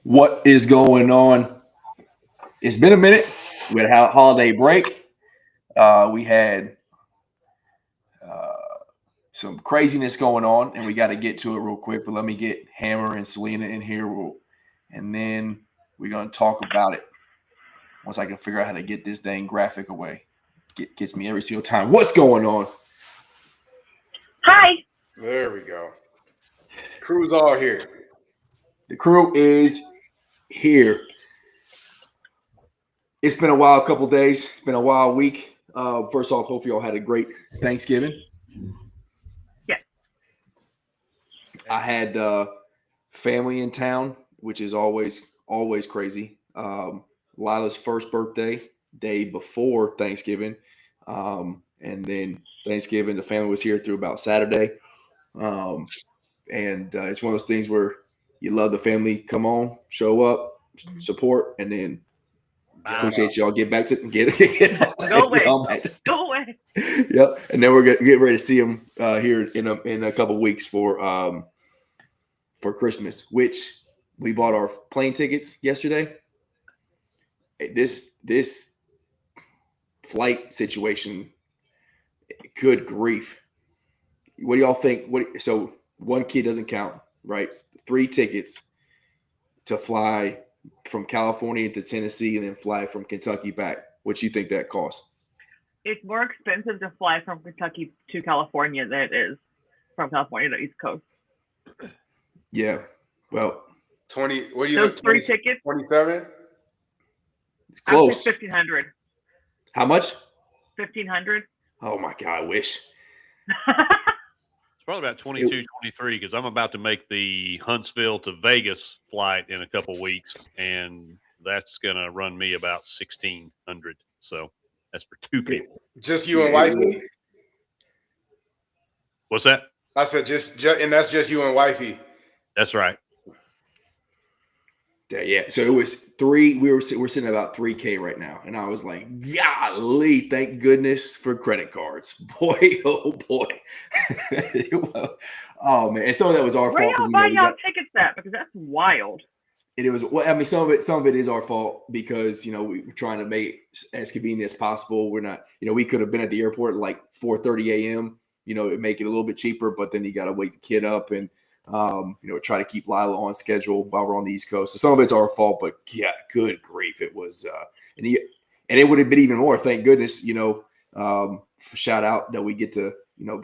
What is going on? It's been a minute. We had a holiday break. We had some craziness going on, and we got to get to it real quick. But let me get Hammer and Selena in here, and then we're going to talk about it once I can figure out how to get this dang graphic away. Gets me every single time. What's going on? Hi. There we go. Crew's all here. The crew is here. It's been a wild couple days. It's been a wild week. First off, hope you all had a great Thanksgiving. Yeah. I had family in town, which is always crazy. Lila's first birthday, day before Thanksgiving. And then Thanksgiving, the family was here through about Saturday. And it's one of those things where you love the family, come on, show up, support, and then appreciate y'all. Get back to get Go away. Go away. Yep. And then we're getting ready to see them here in a couple weeks for Christmas, which we bought our plane tickets yesterday. This flight situation, good grief. What do y'all think? So one kid doesn't count, right? 3 tickets to fly from California to Tennessee and then fly from Kentucky back. What you think that costs? It's more expensive to fly from Kentucky to California than it is from California to East Coast. Yeah. Well, 20. What do you? Those 3 tickets. 27. It's close. 1,500. How much? 1,500. Oh my God! I wish. It's probably about 22, 23 because I'm about to make the Huntsville to Vegas flight in a couple weeks, and that's going to run me about 1,600. So that's for 2 people. Just you and wifey? What's that? I said and that's just you and wifey. That's right. Yeah. So it was 3. We're sitting at about $3K right now, and I was like, golly, thank goodness for credit cards. Boy, oh boy. Oh man, and some of that was our fault. Where y'all buy y'all tickets at? Because that's wild. It was. Well, I mean, some of it is our fault because we were trying to make it as convenient as possible. We're not. We could have been at the airport at like 4:30 a.m. It'd make it a little bit cheaper, but then you got to wake the kid up and try to keep Lila on schedule while we're on the East Coast. So some of it's our fault, but yeah, good grief, it was. And it would have been even more. Thank goodness, shout out that we get to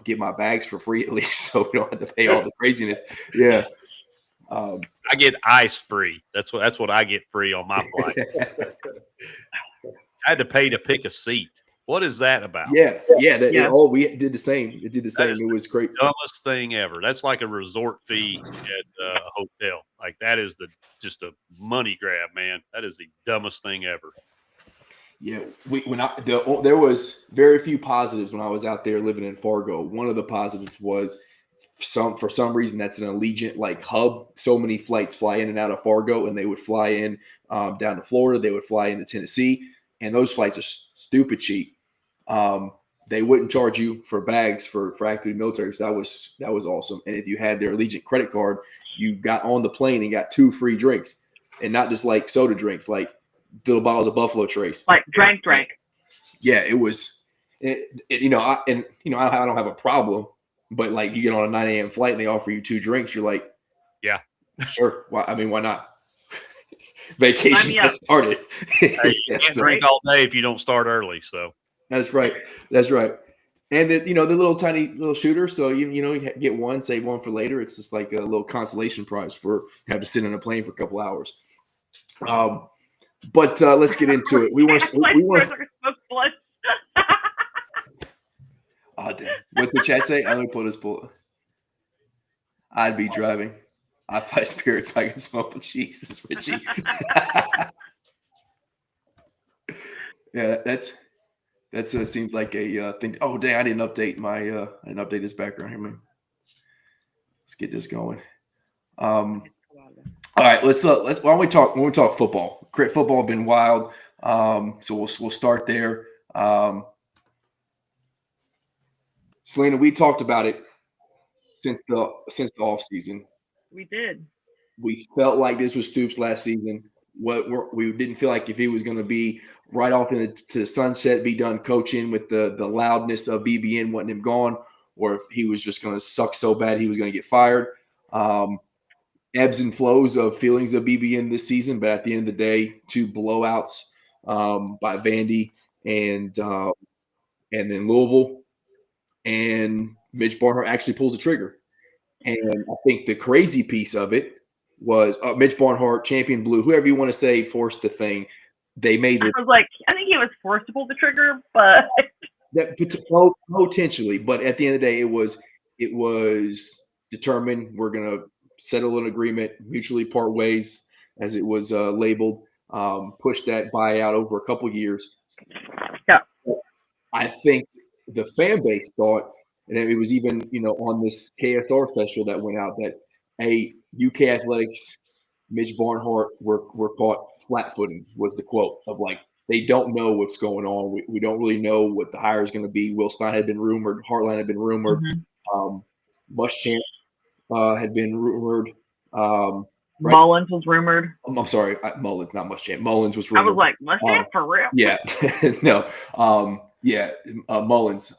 get my bags for free at least, so we don't have to pay all the craziness. Yeah. I get ice free. That's what I get free on my flight. I had to pay to pick a seat. What is that about? Yeah. We did the same. It did the same. It was great. Dumbest thing ever. That's like a resort fee at a hotel. Like that is just a money grab, man. That is the dumbest thing ever. Yeah, there was very few positives when I was out there living in Fargo. One of the positives was for some reason that's an Allegiant hub. So many flights fly in and out of Fargo, and they would fly in down to Florida. They would fly into Tennessee, and those flights are stupid cheap. They wouldn't charge you for bags for active military. So that was awesome. And if you had their Allegiant credit card, you got on the plane and got 2 free drinks, and not just like soda drinks, like little bottles of Buffalo Trace. Like drank. Yeah, it was. I don't have a problem, but like you get on a 9 a.m. flight and they offer you 2 drinks, you're like, yeah, sure. Why not? Vacation has started. Hey, you can't drink all day if you don't start early. So that's right. And the little tiny little shooter. So you get one, save one for later. It's just like a little consolation prize for have to sit on a plane for a couple hours. But let's get into it. We want. Oh damn! What's the chat say? I'm gonna put his pull. I'd be driving. I buy spirits. So I can smoke. Jesus, Richie. Yeah, that's seems like a thing. Oh dang! I didn't update this background here, man. Let's get this going. All right, let's why don't we talk football? Crit football been wild. So we'll start there. Selena, we talked about it since the off season. We did. we felt like this was Stoops last season. We didn't feel like if he was going to be right off to the sunset, be done coaching with the loudness of BBN wanting him gone, or if he was just going to suck so bad he was going to get fired. Ebbs and flows of feelings of BBN this season, but at the end of the day, 2 blowouts by Vandy and then Louisville, and Mitch Barnhart actually pulls the trigger. And I think the crazy piece of it was Mitch Barnhart, Champion Blue, whoever you want to say, forced the thing. They made it. I was like, I think he was forced to pull the trigger, but That potentially, but at the end of the day, it was determined. We're gonna settle an agreement, mutually part ways, as it was labeled. Push that buyout over a couple years. Yeah. I think the fan base thought, and it was even on this KSR special that went out, that UK Athletics, Mitch Barnhart were caught flat-footing, was the quote of like, they don't know what's going on. We don't really know what the hire is going to be. Will Stein had been rumored. Heartline had been rumored. Muschamp had been rumored. Right? Mullins was rumored. I'm sorry, Mullins, not Muschamp. Mullins was rumored. I was like, Muschamp for real? Yeah, no, Mullins.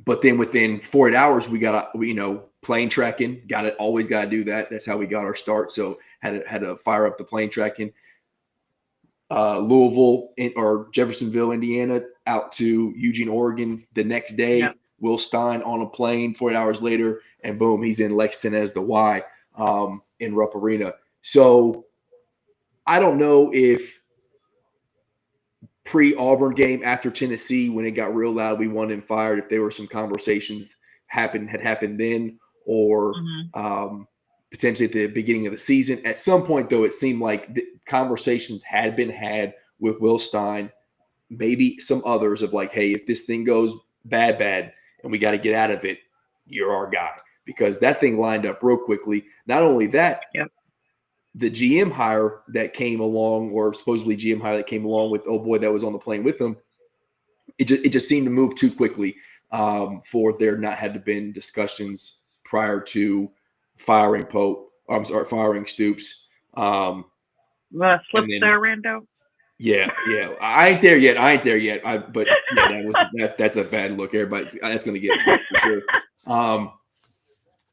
But then within 48 hours, we got plane tracking. Always got to do that. That's how we got our start. So had to fire up the plane tracking. Louisville or Jeffersonville, Indiana, out to Eugene, Oregon the next day. Yep. Will Stein on a plane 48 hours later, and boom, he's in Lexington as the Y in Rupp Arena. So I don't know if pre-Auburn game after Tennessee, when it got real loud, we wanted him fired, if there were some conversations had happened then, or potentially at the beginning of the season. At some point, though, it seemed like the conversations had been had with Will Stein, maybe some others, of like, hey, if this thing goes bad, and we got to get out of it, you're our guy. Because that thing lined up real quickly. Not only that, the GM hire that came along, or supposedly GM hire that came along with old boy that was on the plane with him, it just seemed to move too quickly for there not had to been discussions prior to firing firing Stoops. Slip there, Rando? Yeah. I ain't there yet. But yeah, that's a bad look. Everybody, that's going to get for sure.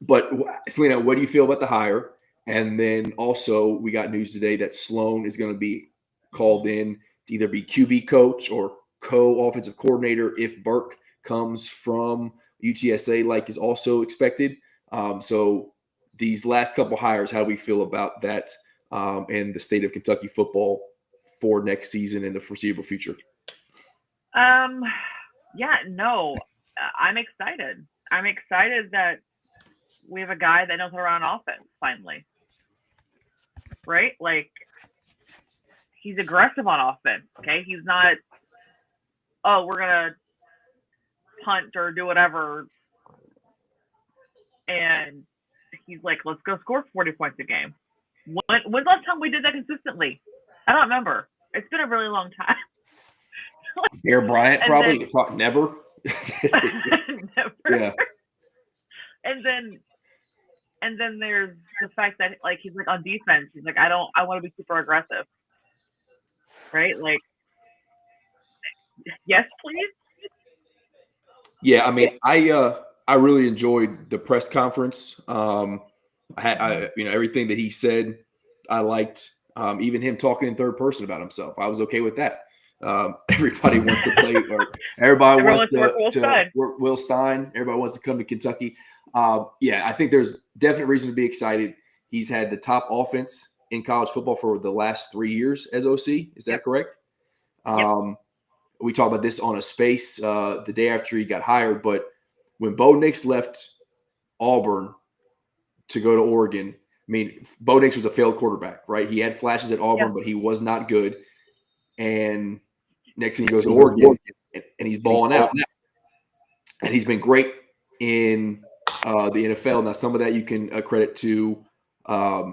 But Selena, what do you feel about the hire? And then also, we got news today that Sloan is going to be called in to either be QB coach or co-offensive coordinator if Burke comes from UTSA, like is also expected. So these last couple hires, how do we feel about that and the state of Kentucky football for next season and the foreseeable future? I'm excited. I'm excited that we have a guy that knows how to run offense finally. Right? Like, he's aggressive on offense, okay? He's not, we're going to punt or do whatever. And he's like, let's go score 40 points a game. When's the last time we did that consistently? I don't remember. It's been a really long time. Bear Bryant, probably. Never. Never. Yeah. And then there's the fact that, like, he's like on defense. He's like, I want to be super aggressive. Right? Like, yes, please. Yeah, I mean, I really enjoyed the press conference. Everything that he said, I liked. Even him talking in third person about himself, I was okay with that. Everybody wants to play, or everybody wants to work Will Stein. Everybody wants to come to Kentucky. I think there's definite reason to be excited. He's had the top offense in college football for the last 3 years as OC. Is that correct? We talked about this on a space the day after he got hired, but when Bo Nix left Auburn to go to Oregon, I mean, Bo Nix was a failed quarterback, right? He had flashes at Auburn, but he was not good. And next thing he goes to Oregon, and he's balling out. And he's been great in the NFL. Now, some of that you can credit to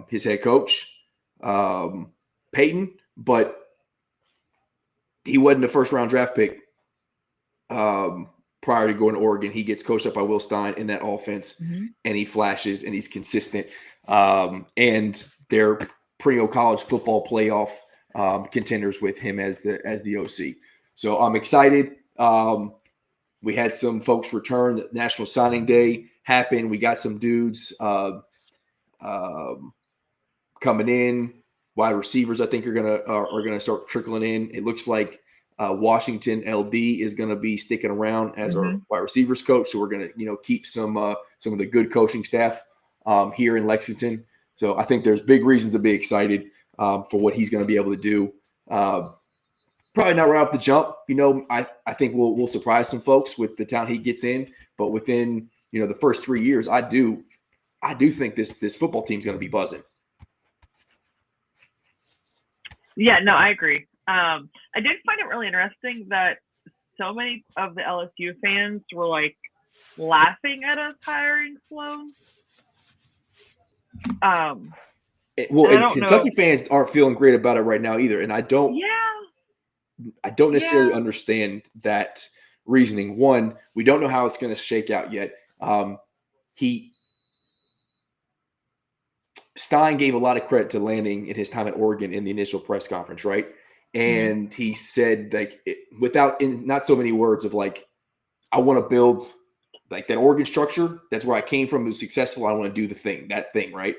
his head coach, Peyton, but he wasn't a first-round draft pick prior to going to Oregon, he gets coached up by Will Stein in that offense, Mhm. and he flashes and he's consistent. And they're perennial college football playoff contenders with him as the OC. So I'm excited. We had some folks return. The National Signing Day happened. We got some dudes coming in. Wide receivers, I think, are gonna start trickling in. It looks like Washington LD is going to be sticking around as our wide receivers coach. So we're going to, keep some of the good coaching staff here in Lexington. So I think there's big reasons to be excited for what he's going to be able to do. Probably not right off the jump. I think we'll surprise some folks with the talent he gets in, but within, the first 3 years, I do think this football team's going to be buzzing. Yeah, no, I agree. I did find it really interesting that so many of the LSU fans were like laughing at us hiring Sloan. And Kentucky fans aren't feeling great about it right now either. And I don't necessarily understand that reasoning. One, we don't know how it's going to shake out yet. Stein gave a lot of credit to Lanning in his time at Oregon in the initial press conference, right? And he said, in not so many words of I want to build that Oregon structure. That's where I came from. It was successful. I want to do that thing, right?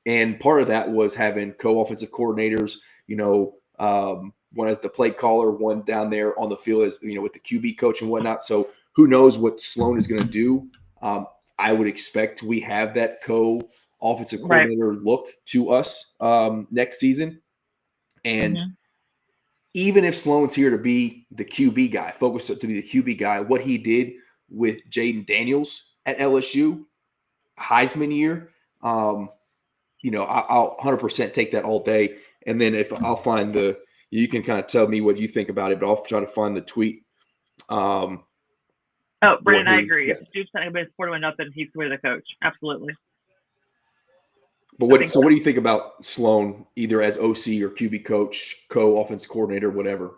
And part of that was having co-offensive coordinators, one as the play caller, one down there on the field as, with the QB coach and whatnot. So who knows what Sloan is going to do. I would expect we have that co-offensive coordinator look to us next season. And even if Sloan's here to be the QB guy, focused to be the QB guy, what he did with Jaden Daniels at LSU, Heisman year, I'll 100% take that all day. And then if I'll find you can kind of tell me what you think about it, but I'll try to find the tweet. Brandon, I agree. If Duke's not going to be 41-0, he's the way the coach. Absolutely. But what do you think about Sloan, either as OC or QB coach, co-offense coordinator, whatever?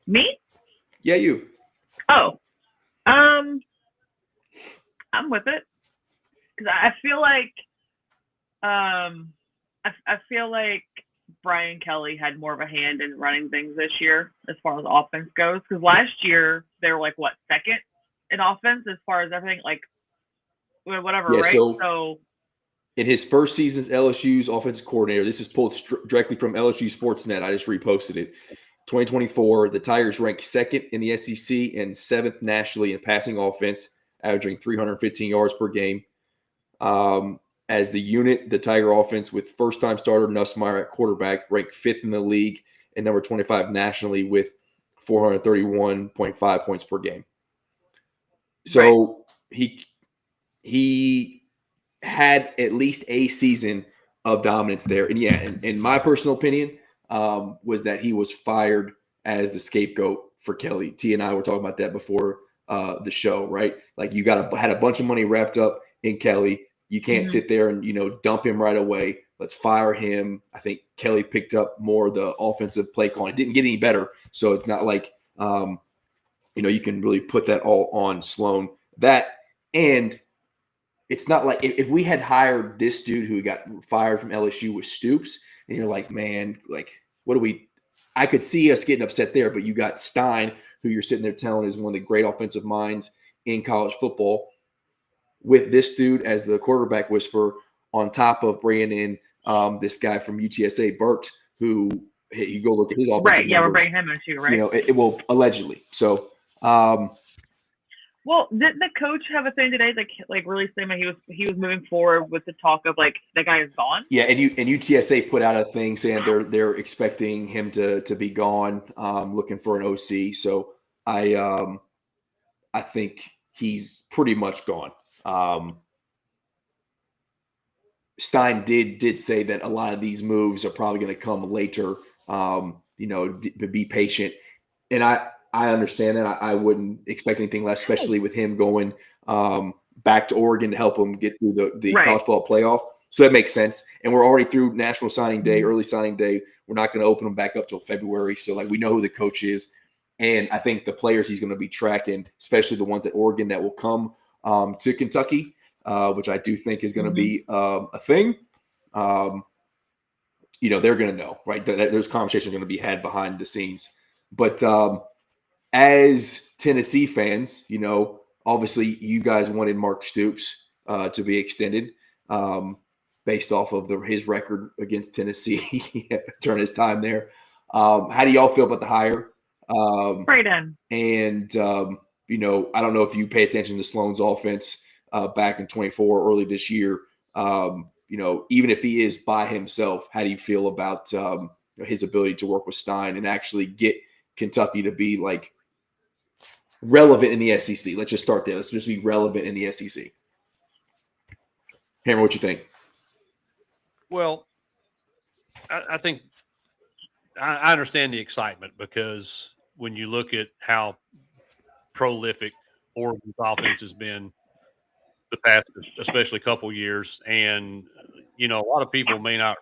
Me? Yeah, you. Oh, I'm with it because I feel like I feel like Brian Kelly had more of a hand in running things this year as far as offense goes. Because last year they were second in offense as far as everything, whatever, yeah, right? So in his first season as LSU's offensive coordinator, this is pulled directly from LSU Sportsnet. I just reposted it. 2024, the Tigers ranked second in the SEC and seventh nationally in passing offense, averaging 315 yards per game. As the unit, the Tiger offense with first-time starter Nussmeier at quarterback ranked fifth in the league and number 25 nationally with 431.5 points per game. So he had at least a season of dominance there. And in my personal opinion, was that he was fired as the scapegoat for Kelly. T and I were talking about that before the show, right? You had a bunch of money wrapped up in Kelly. You can't sit there and, dump him right away. Let's fire him. I think Kelly picked up more of the offensive play calling. It didn't get any better. So it's not like, you can really put that all on Sloan. And it's not like if we had hired this dude who got fired from LSU with Stoops, and you're like, man, what do we – I could see us getting upset there, but you got Stein, who you're sitting there telling is one of the great offensive minds in college football, with this dude as the quarterback whisperer on top of bringing in this guy from UTSA, Burks, who you go look at his offensive numbers. Right, yeah, we're bringing him in too, right? It will allegedly. So well, didn't the coach have a thing today like really saying that he was moving forward with the talk of that guy is gone? Yeah, and UTSA put out a thing saying they're expecting him to be gone, looking for an OC. So I think he's pretty much gone. Stein did say that a lot of these moves are probably going to come later. Be patient, and I understand that. I wouldn't expect anything less, especially with him going back to Oregon to help him get through the college football playoff. So that makes sense. And we're already through National Signing Day, early signing day. We're not going to open them back up till February. So we know who the coach is. And I think the players he's going to be tracking, especially the ones at Oregon that will come to Kentucky, which I do think is going to be a thing. They're going to know, right? There's conversations going to be had behind the scenes. But as Tennessee fans, obviously you guys wanted Mark Stoops to be extended based off of his record against Tennessee during his time there. How do y'all feel about the hire? Brayden. And, I don't know if you pay attention to Sloan's offense back in 24, early this year. Even if he is by himself, how do you feel about his ability to work with Stein and actually get Kentucky to be like relevant in the SEC? Let's just start there. Let's just be relevant in the SEC. Hammer, what you think? Well, I think I understand the excitement because when you look at how prolific Oregon's offense has been the past, especially couple years, and a lot of people may not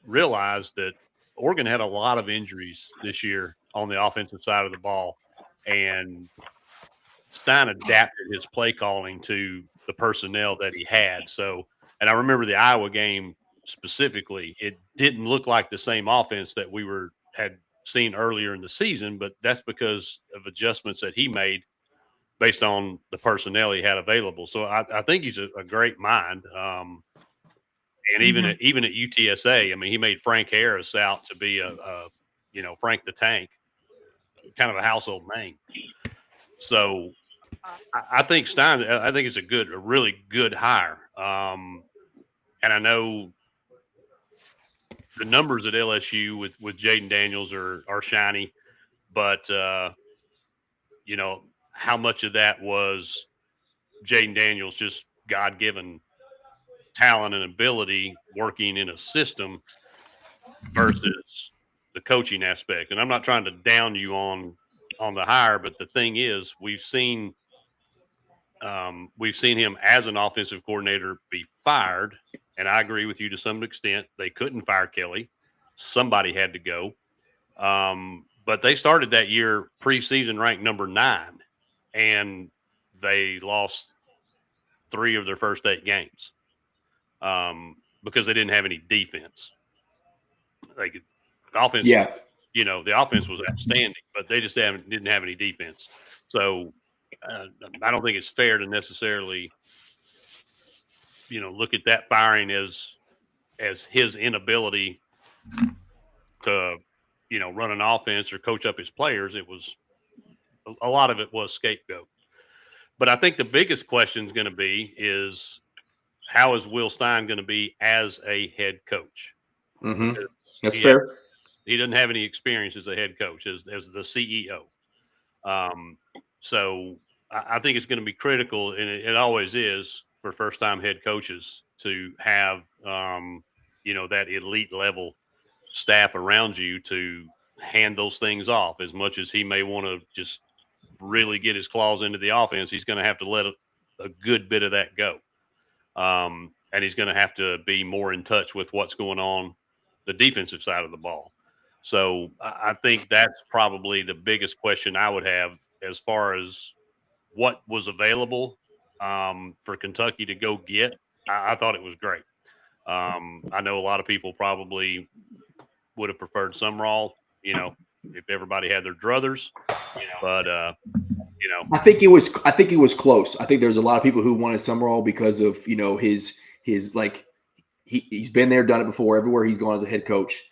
realize that Oregon had a lot of injuries this year on the offensive side of the ball, and Stein adapted his play calling to the personnel that he had. So, and I remember the Iowa game specifically, it didn't look like the same offense that we had seen earlier in the season, but that's because of adjustments that he made based on the personnel he had available. So I think he's a great mind. And even at UTSA, I mean, he made Frank Harris out to be Frank the Tank, kind of a household name. So I think Stein, I think it's a really good hire. And I know the numbers at LSU with Jaden Daniels are shiny, but how much of that was Jaden Daniels just God-given talent and ability working in a system versus the coaching aspect. And I'm not trying to down you on the hire, but the thing is, we've seen him as an offensive coordinator be fired. And I agree with you to some extent. They couldn't fire Kelly. Somebody had to go. But they started that year preseason ranked number 9, and they lost 3 of their first 8 games because they didn't have any defense. The offense, the offense was outstanding, but they just didn't have any defense. So I don't think it's fair to necessarily, look at that firing as his inability to, run an offense or coach up his players. It was a lot of it was scapegoat. But I think the biggest question is going to be is how is Will Stein going to be as a head coach? Mm-hmm. That's fair. He doesn't have any experience as a head coach, as the CEO. So I think it's going to be critical, and it always is for first-time head coaches to have, that elite level staff around you to hand those things off. As much as he may want to just really get his claws into the offense, he's going to have to let a good bit of that go. And he's going to have to be more in touch with what's going on the defensive side of the ball. So I think that's probably the biggest question I would have as far as what was available for Kentucky to go get. I thought it was great. I know a lot of people probably would have preferred Sumrall, if everybody had their druthers, but I think it was close. I think there's a lot of people who wanted Sumrall because of, his like he's been there, done it before. Everywhere he's gone as a head coach,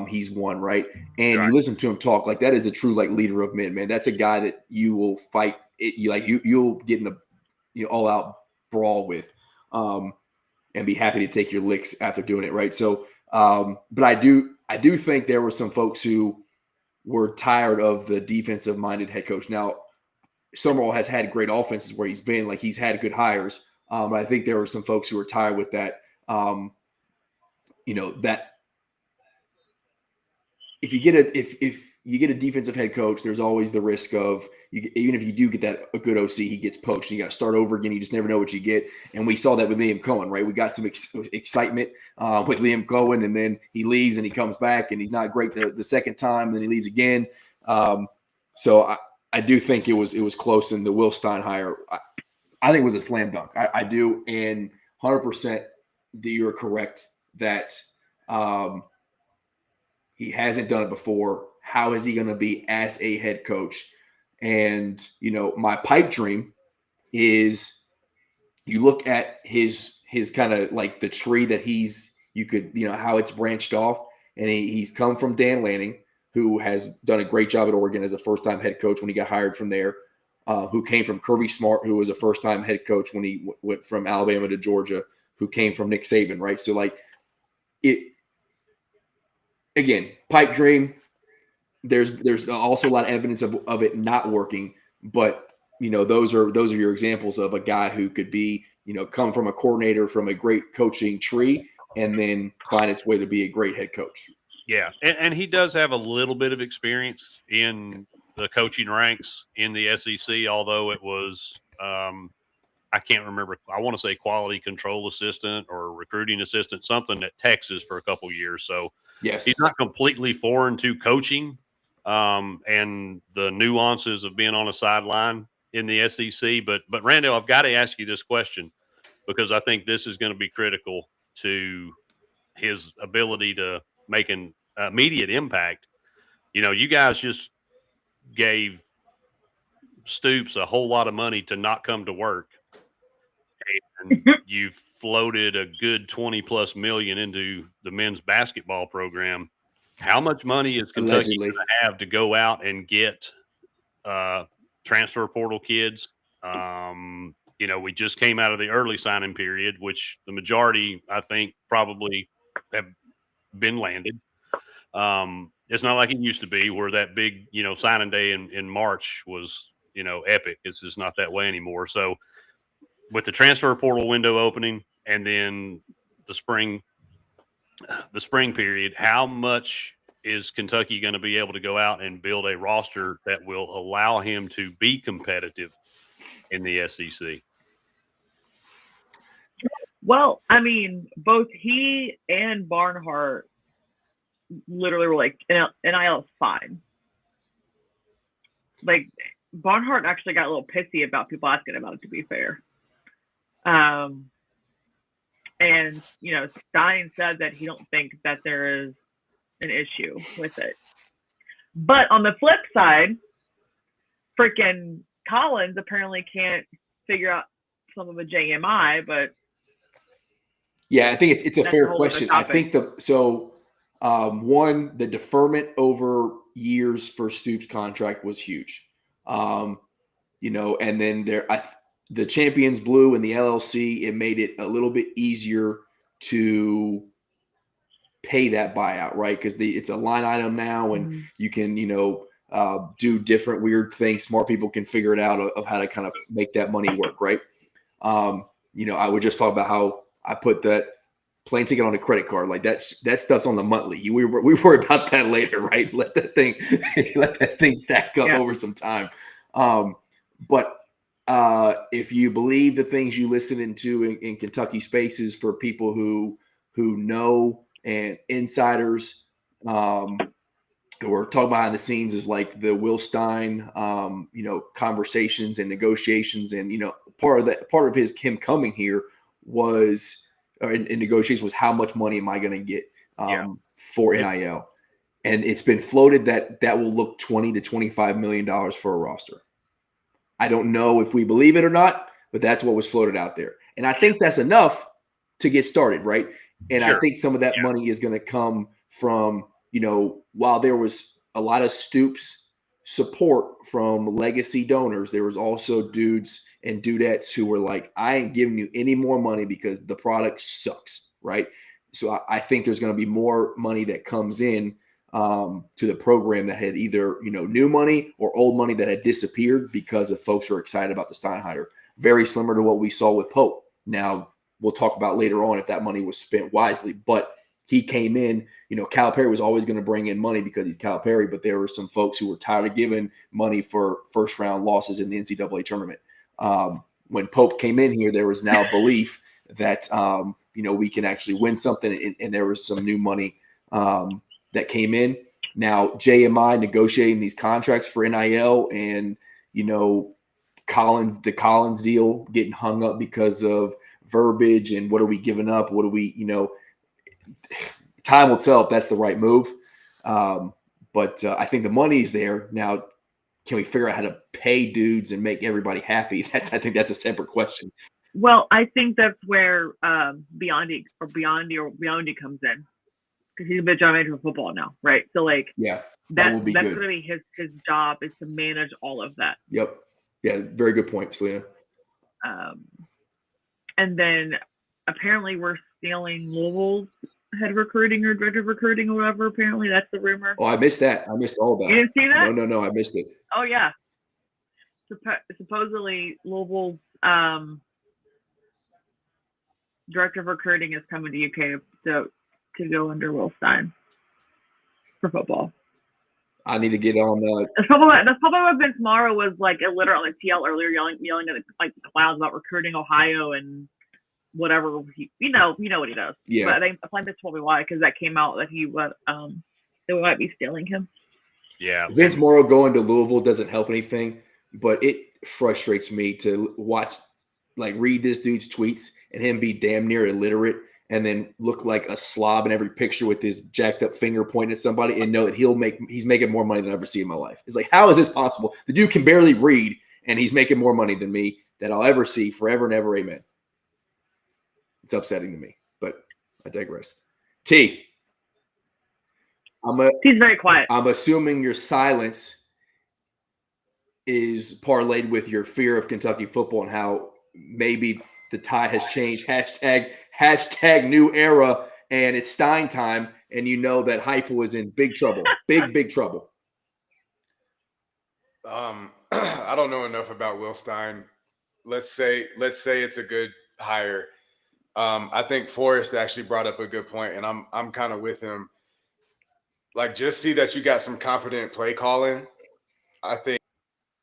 he's won, right? And right. You listen to him talk, like that is a true like leader of men, man. That's a guy that you will fight it, you'll get in a all out brawl with, and be happy to take your licks after doing it, right? So, but I do think there were some folks who were tired of the defensive minded head coach. Now, Summerall has had great offenses where he's been, like he's had good hires. But I think there were some folks who were tired with that. That if you get a defensive head coach, there's always the risk of even if you do get a good OC, he gets poached. You got to start over again. You just never know what you get. And we saw that with Liam Cohen, right? We got some excitement with Liam Cohen, and then he leaves and he comes back and he's not great the second time, and then he leaves again. So I do think it was close in the Will Stein hire. I think it was a slam dunk. I do, and 100% that you're correct that he hasn't done it before. How is he going to be as a head coach? And, my pipe dream is you look at his kind of like the tree that how it's branched off. And he's come from Dan Lanning, who has done a great job at Oregon as a first-time head coach when he got hired from there, who came from Kirby Smart, who was a first-time head coach when he went from Alabama to Georgia, who came from Nick Saban, right? So, again, pipe dream, there's also a lot of evidence of it not working, but, those are your examples of a guy who could be, come from a coordinator from a great coaching tree and then find its way to be a great head coach. Yeah, and he does have a little bit of experience in the coaching ranks in the SEC, although it was I can't remember. I want to say quality control assistant or recruiting assistant, something at Texas for a couple of years. So yes, he's not completely foreign to coaching and the nuances of being on a sideline in the SEC. But Randall, I've got to ask you this question because I think this is going to be critical to his ability to make an immediate impact. You guys just gave Stoops a whole lot of money to not come to work. And you floated a good 20 plus million into the men's basketball program. How much money is Kentucky going to have to go out and get transfer portal kids? We just came out of the early signing period, which the majority, I think, probably have been landed. It's not like it used to be where that big, signing day in March was, epic. It's just not that way anymore. So with the transfer portal window opening and then the spring period, how much is Kentucky going to be able to go out and build a roster that will allow him to be competitive in the SEC? Well, I mean, both he and Barnhart literally were like, NIL is fine. Like, Barnhart actually got a little pissy about people asking about it, to be fair. And, Stein said that he don't think that there is an issue with it. But on the flip side, freaking Collins apparently can't figure out some of the JMI, but yeah, I think it's a fair question. I think one, the deferment over years for Stoops' contract was huge. And then the Champions Blue and the LLC, it made it a little bit easier to pay that buyout, right? Because it's a line item now, and you can, do different weird things. Smart people can figure it out of how to kind of make that money work, right? I would just talk about how I put that plane ticket on a credit card. Like that stuff's on the monthly. We worry about that later, right? Let that thing stack up over some time. But if you believe the things you listen into in Kentucky spaces for people who know and insiders, or talk behind the scenes of like the Will Stein, conversations and negotiations, and part of him coming here was in negotiations was how much money am I going to get for NIL, and it's been floated that will look $20 to $25 million for a roster. I don't know if we believe it or not, but that's what was floated out there, and I think that's enough to get started, right? And I think some of that money is going to come from, while there was a lot of Stoops support from legacy donors, there was also dudes and dudettes who were like, I ain't giving you any more money because the product sucks, right? So I think there's going to be more money that comes in to the program that had either, new money or old money that had disappeared because of folks who are excited about the Stein hire. Very similar to what we saw with Pope. Now, we'll talk about later on if that money was spent wisely, but he came in, Calipari was always going to bring in money because he's Calipari, but there were some folks who were tired of giving money for first round losses in the NCAA tournament. When Pope came in here, there was now belief that, we can actually win something, and there was some new money that came in. Now, JMI negotiating these contracts for NIL and, the Collins deal getting hung up because of verbiage and what are we giving up? What do we, time will tell if that's the right move. But I think the money's there. Now, can we figure out how to pay dudes and make everybody happy? I think that's a separate question. Well, I think that's where Biondi comes in, because he's a bit general manager of football now, right? So that's going to be his job, is to manage all of that. Yep. Yeah, very good point, Selena. And then apparently we're stealing Louisville's head recruiting or director of recruiting or whatever. Apparently that's the rumor. Oh, I missed that. I missed all that. You didn't see that? No, I missed it. Oh yeah. Supposedly Louisville's director of recruiting is coming to UK to go under Will Stein for football. I need to get on that. The football with Vince Morrow was literally on TL earlier, yelling at the clouds about recruiting Ohio and whatever. You know what he does. Yeah. But I think Vince told me why, because that came out that they might be stealing him. Yeah. Vince Morrow going to Louisville doesn't help anything, but it frustrates me to watch, read this dude's tweets and him be damn near illiterate and then look like a slob in every picture with his jacked up finger pointing at somebody and know that he's making more money than I've ever seen in my life. It's how is this possible? The dude can barely read and he's making more money than me that I'll ever see forever and ever. Amen. It's upsetting to me, but I digress. T. He's very quiet. I'm assuming your silence is parlayed with your fear of Kentucky football and how maybe the tide has changed. Hashtag new era, and it's Stein time, and you know that Heupel is in big trouble. Big trouble. I don't know enough about Will Stein. Let's say it's a good hire. I think Forrest actually brought up a good point, and I'm kind of with him. Just see that you got some competent play calling. I think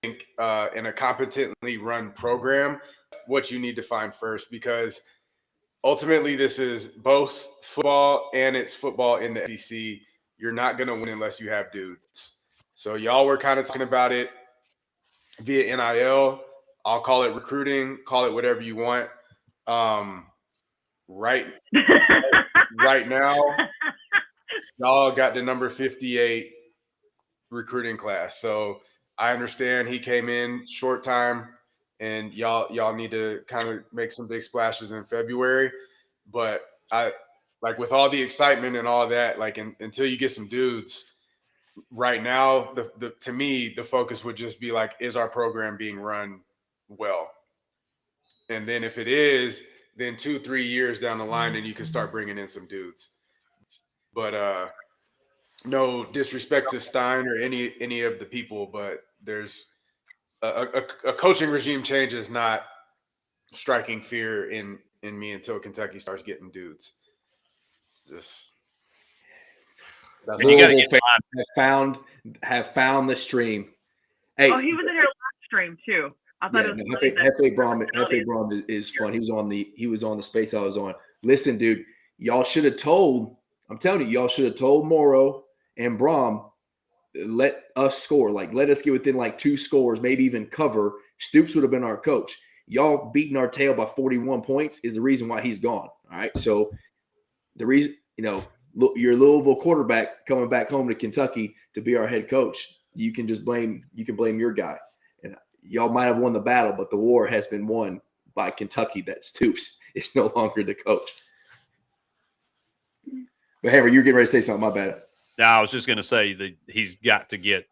in a competently run program, what you need to find first, because ultimately this is both football and it's football in the SEC. You're not going to win unless you have dudes. So y'all were kind of talking about it via NIL. I'll call it recruiting, call it whatever you want. Right now, y'all got the number 58 recruiting class. So I understand he came in short time and y'all need to kind of make some big splashes in February. But I with all the excitement and all that, until you get some dudes right now, to me, the focus would just be is our program being run well? And then if it is, then 2-3 years down the line, then you can start bringing in some dudes. But no disrespect to Stein or any of the people, but there's a coaching regime change is not striking fear in me until Kentucky starts getting dudes. Just that's And you got to get have found the stream. Hey, he was in your last stream too. I thought it was Hefe Brom is fun. He was on the space I was on. Listen, dude, y'all should have told. I'm telling you, y'all should have told Morrow and Brom, let us score. Let us get within 2 scores, maybe even cover. Stoops would have been our coach. Y'all beating our tail by 41 points is the reason why he's gone. All right. So the reason, your Louisville quarterback coming back home to Kentucky to be our head coach, you can blame your guy. And y'all might have won the battle, but the war has been won by Kentucky. That Stoops is no longer the coach. But Hammer, you're getting ready to say something. My bad. No, I was just going to say that he's got to get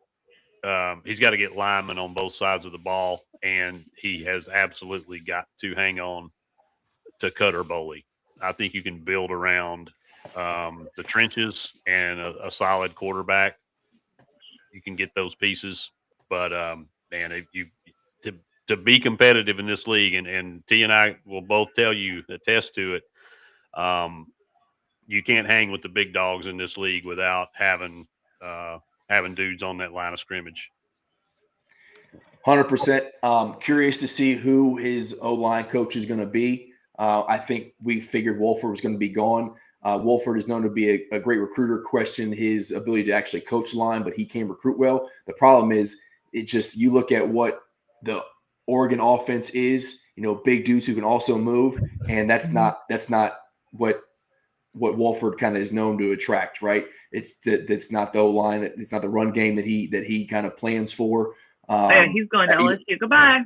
linemen on both sides of the ball, and he has absolutely got to hang on to Cutter Boley. I think you can build around the trenches and a solid quarterback. You can get those pieces, but man, to be competitive in this league, and T and I will both attest to it. You can't hang with the big dogs in this league without having dudes on that line of scrimmage. 100%. Curious to see who his O-line coach is going to be. I think we figured Wolford was going to be gone. Wolford is known to be a great recruiter. Question his ability to actually coach line, but he can recruit well. The problem is you look at what the Oregon offense is, big dudes who can also move, and that's not what Wolford kind of is known to attract, right? It's not the O-line, it's not the run game that he kind of plans for. He's going to LSU. Goodbye.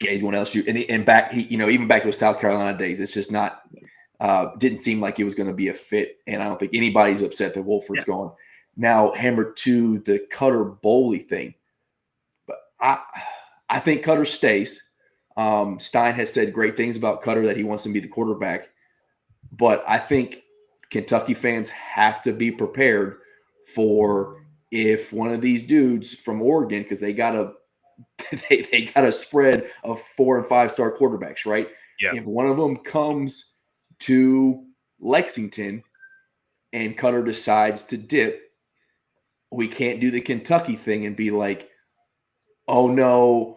Yeah, he's going to LSU, and back even back to his South Carolina days, it's just not. Didn't seem like it was going to be a fit, and I don't think anybody's upset that Wolford's gone. Now, hammer to the Cutter Boley thing, but I think Cutter stays. Stein has said great things about Cutter, that he wants to be the quarterback, but I think Kentucky fans have to be prepared for if one of these dudes from Oregon, because they got a spread of 4 and 5 star quarterbacks, right? Yeah. If one of them comes to Lexington and Cutter decides to dip, we can't do the Kentucky thing and be like, oh no,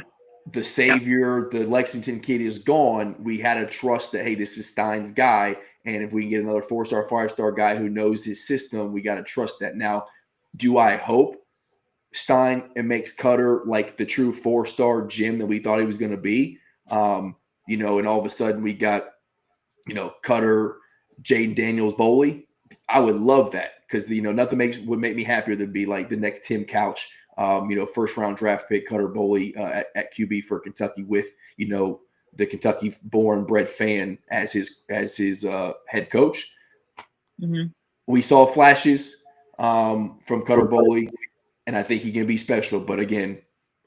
the savior, the Lexington kid is gone. We had to trust that, hey, this is Stein's guy. And if we can get another 4-star, 5-star guy who knows his system, we got to trust that. Now, do I hope Stein makes Cutter like the true 4-star gym that we thought he was going to be? And all of a sudden we got, Cutter, Jaden Daniels, Boley. I would love that, because nothing would make me happier than be like the next Tim Couch, first round draft pick, Cutter Boley at QB for Kentucky with the Kentucky born bred fan as his head coach. Mm-hmm. We saw flashes from Cutter Boley, and I think he can be special. But again,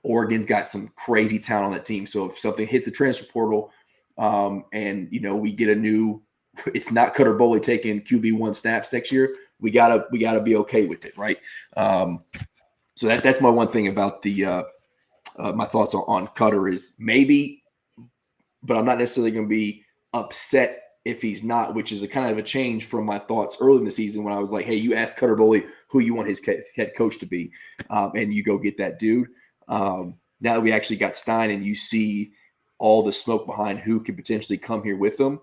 Oregon's got some crazy talent on that team. So if something hits the transfer portal, and we get it's not Cutter Boley taking QB1 snaps next year, we gotta be okay with it, right? So that's my one thing about the my thoughts on Cutter is maybe, but I'm not necessarily going to be upset if he's not, which is a kind of a change from my thoughts early in the season when I was like, hey, you ask Cutter Boley who you want his head coach to be, and you go get that dude. Now that we actually got Stein and you see all the smoke behind who could potentially come here with them,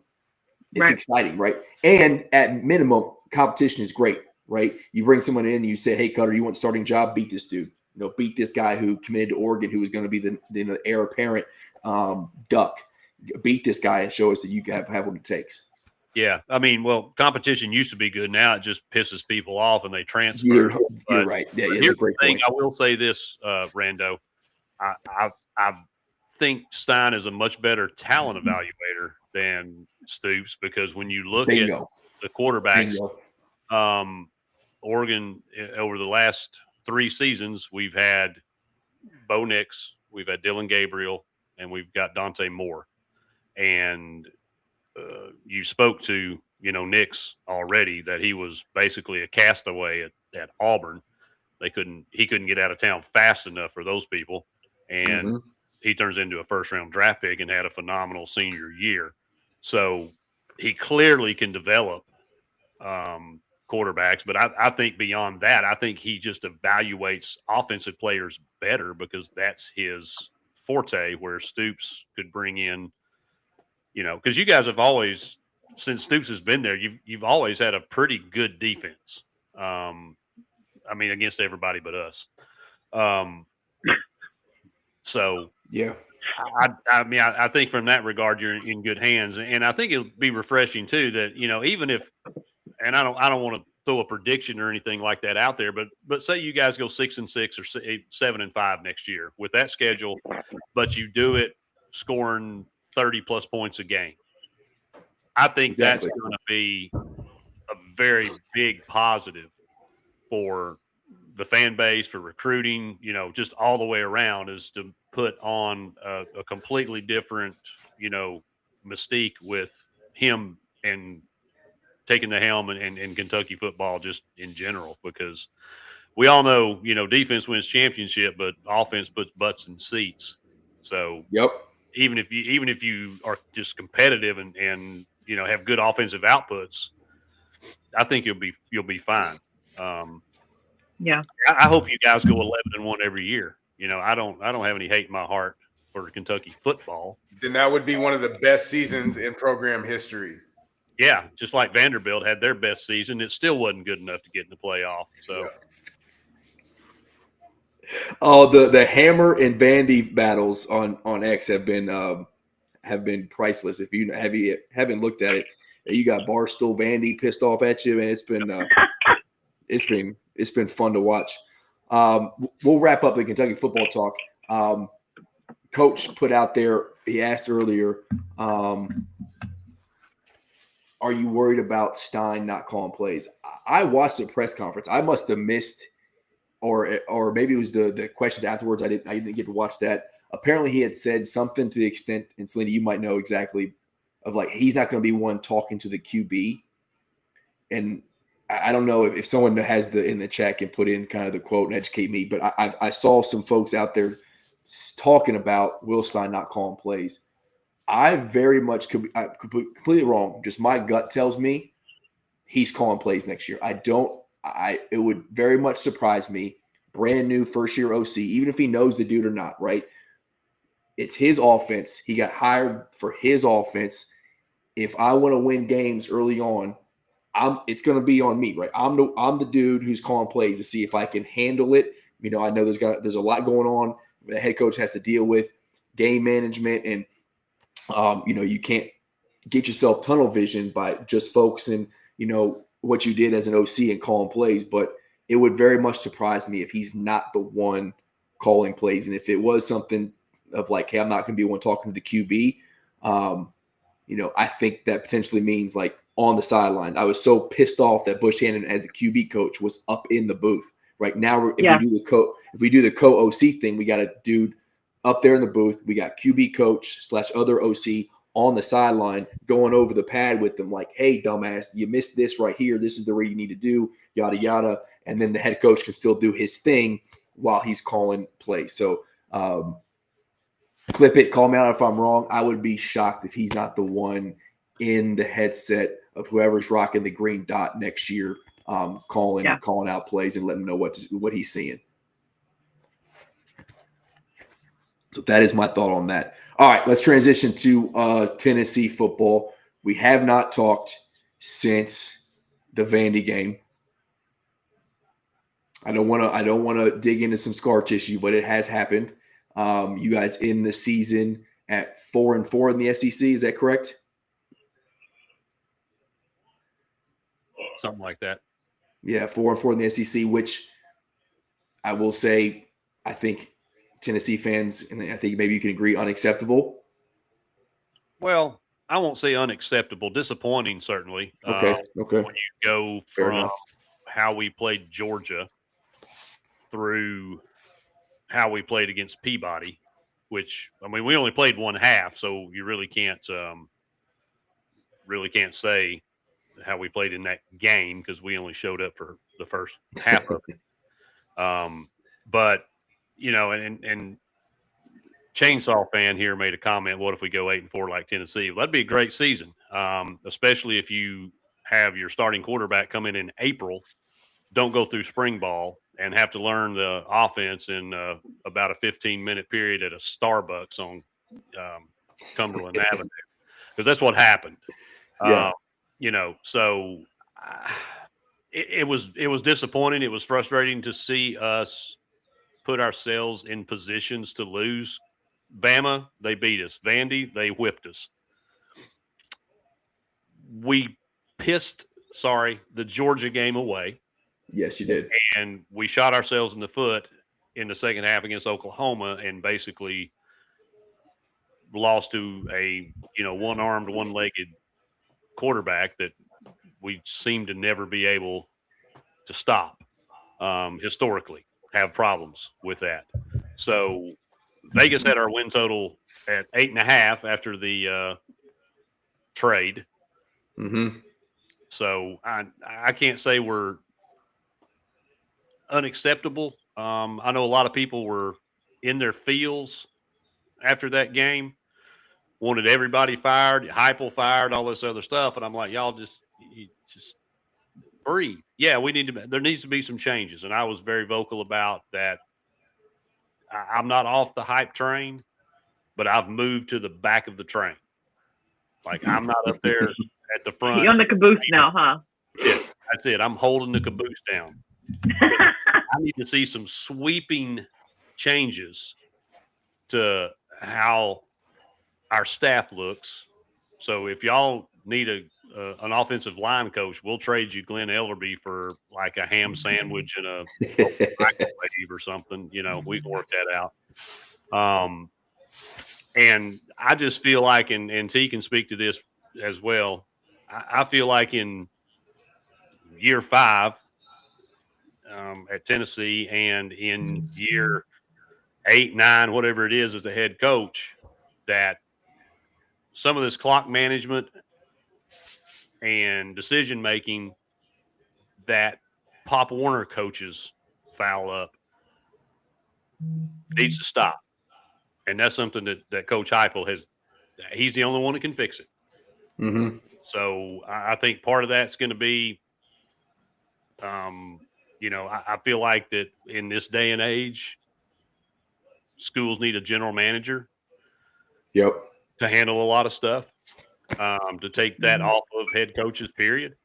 it's exciting, right? And at minimum, competition is great, right? You bring someone in and you say, hey, Cutter, you want a starting job? Beat this dude. Beat this guy who committed to Oregon, who was going to be the heir apparent duck. Beat this guy and show us that you have what it takes. Yeah. I mean, competition used to be good. Now it just pisses people off and they transfer. You're right. Yeah, it's a great point. I will say this, Rando. I think Stein is a much better talent evaluator than Stoops, because when you look at the quarterbacks, Oregon over the last 3 seasons, we've had Bo Nix, we've had Dylan Gabriel, and we've got Dante Moore. And you spoke to, Nix already, that he was basically a castaway at Auburn. He couldn't get out of town fast enough for those people. And he turns into a first-round draft pick and had a phenomenal senior year. So he clearly can develop quarterbacks. But I think beyond that, I think he just evaluates offensive players better, because that's his forte, where Stoops could bring in, because you guys have always, since Stoops has been there, you've always had a pretty good defense. Against everybody but us. So yeah, I think from that regard, you're in good hands, and I think it'll be refreshing too that even if, and I don't want to throw a prediction or anything like that out there, but say you guys go 6-6 or 7-5 next year with that schedule, but you do it scoring 30 plus points a game. I think that's going to be a very big positive for the fan base, for recruiting, just all the way around, is to put on a completely different, mystique with him and taking the helm and Kentucky football just in general, because we all know, defense wins championship, but offense puts butts in seats. So even if you are just competitive and have good offensive outputs, I think you'll be fine. Yeah, I hope you guys go 11-1 every year. I don't have any hate in my heart for Kentucky football. Then that would be one of the best seasons in program history. Yeah, just like Vanderbilt had their best season, it still wasn't good enough to get in the playoff. So, Oh, the Hammer and Vandy battles on X have been priceless. If you haven't looked at it, you got Barstool Vandy pissed off at you, and it's been fun to watch. We'll wrap up the Kentucky football talk. Coach put out there. He asked earlier, "Are you worried about Stein not calling plays?" I watched the press conference. I must have missed, or maybe it was the questions afterwards. I didn't get to watch that. Apparently, he had said something to the extent, and Selena, you might know exactly, of like he's not going to be one talking to the QB. And I don't know if someone has in the chat can put in kind of the quote and educate me, but I saw some folks out there talking about Will Stein not calling plays. I very much could be completely wrong. Just my gut tells me he's calling plays next year. It would very much surprise me. Brand new first year OC, even if he knows the dude or not, right? It's his offense. He got hired for his offense. If I want to win games early on, it's going to be on me, right? I'm the dude who's calling plays to see if I can handle it. You know, I know there's a lot going on. The head coach has to deal with game management, and you can't get yourself tunnel vision by just focusing, what you did as an OC and calling plays. But it would very much surprise me if he's not the one calling plays, and if it was something of like, hey, I'm not going to be one talking to the QB. I think that potentially means like on the sideline. I was so pissed off that Bush Hannon as the QB coach was up in the booth. Right now, if we do the co-OC thing, we got a dude up there in the booth. We got QB coach / other OC on the sideline going over the pad with them like, hey, dumbass, you missed this right here. This is the way you need to do, yada, yada. And then the head coach can still do his thing while he's calling plays. So clip it, call me out if I'm wrong. I would be shocked if he's not the one in the headset of whoever's rocking the green dot next year, calling out plays and letting him know what he's seeing. So that is my thought on that. All right, let's transition to Tennessee football. We have not talked since the Vandy game. I don't want to dig into some scar tissue, but it has happened. You guys in the season at 4-4 in the SEC, is that correct? Something like that. Yeah, 4-4 in the SEC, which I will say, I think Tennessee fans, and I think maybe you can agree, unacceptable. Well, I won't say unacceptable, disappointing certainly. Okay. When you go from how we played Georgia through how we played against Peabody, which we only played one half, so you really can't say how we played in that game because we only showed up for the first half of it. But and Chainsaw fan here made a comment. What if we go 8-4 like Tennessee? Well, that'd be a great season, especially if you have your starting quarterback come in April, don't go through spring ball, and have to learn the offense in about a 15-minute period at a Starbucks on Cumberland Avenue, because that's what happened. Yeah. So it was disappointing. It was frustrating to see us put ourselves in positions to lose. Bama, they beat us. Vandy, they whipped us. We pissed the Georgia game away. Yes, you did. And we shot ourselves in the foot in the second half against Oklahoma and basically lost to a one-armed, one-legged quarterback that we seem to never be able to stop. Historically, have problems with that. So Vegas had our win total at 8.5 after the trade. Mm-hmm. So I can't say we're unacceptable. I know a lot of people were in their feels after that game, wanted everybody fired, Heupel fired, all this other stuff, and I'm like, y'all just breathe. Yeah, there needs to be some changes, and I was very vocal about that. I'm not off the hype train, but I've moved to the back of the train. Like, I'm not up there at the front. You're on the caboose now, huh? That's it. I'm holding the caboose down. I need to see some sweeping changes to how our staff looks. So if y'all need an offensive line coach, we'll trade you Glenn Ellerby for like a ham sandwich and a microwave or something. You know, we can work that out. And I just feel like, and T can speak to this as well, I feel like in year 5 at Tennessee and in year 8, 9, whatever it is as a head coach, that some of this clock management and decision making that Pop Warner coaches foul up needs to stop. And that's something that Coach Heupel he's the only one that can fix it. Mm-hmm. So I think part of that's going to be, I feel like that in this day and age, schools need a general manager. Yep. To handle a lot of stuff, to take that off of head coaches, period.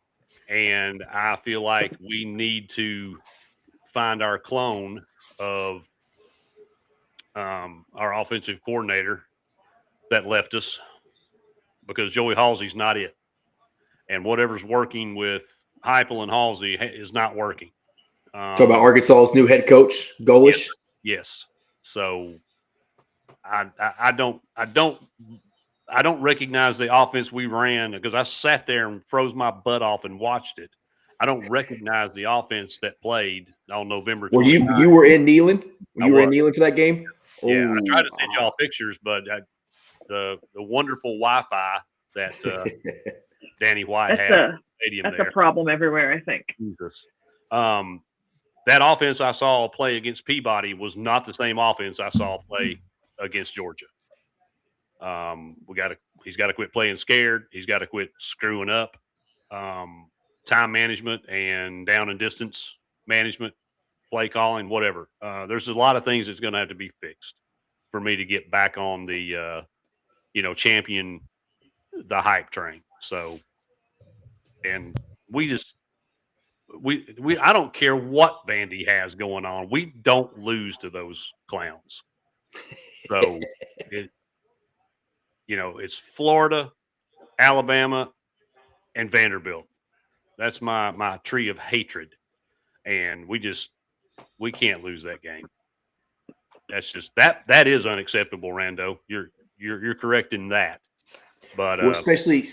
And I feel like we need to find our clone of our offensive coordinator that left us, because Joey Halsey's not it. And whatever's working with Heupel and Halsey is not working. Talk about Arkansas's new head coach, Golish. Yes. So I don't recognize the offense we ran, because I sat there and froze my butt off and watched it. I don't recognize the offense that played on November 29th. Well, you were in Neyland? You were in Neyland for that game? Yeah, I tried to send y'all pictures, but the wonderful Wi-Fi that Danny White had in the stadium that's a problem everywhere, I think. Jesus. That offense I saw play against Peabody was not the same offense I saw play against Georgia. He's got to quit playing scared. He's got to quit screwing up. Time management and down and distance management, play calling, whatever. There's a lot of things that's going to have to be fixed for me to get back on the, champion, the hype train. So, and I don't care what Vandy has going on. We don't lose to those clowns. So it's Florida, Alabama, and Vanderbilt. That's my tree of hatred. And we can't lose that game. That's just that is unacceptable, Rando. You're correct in that. But well, especially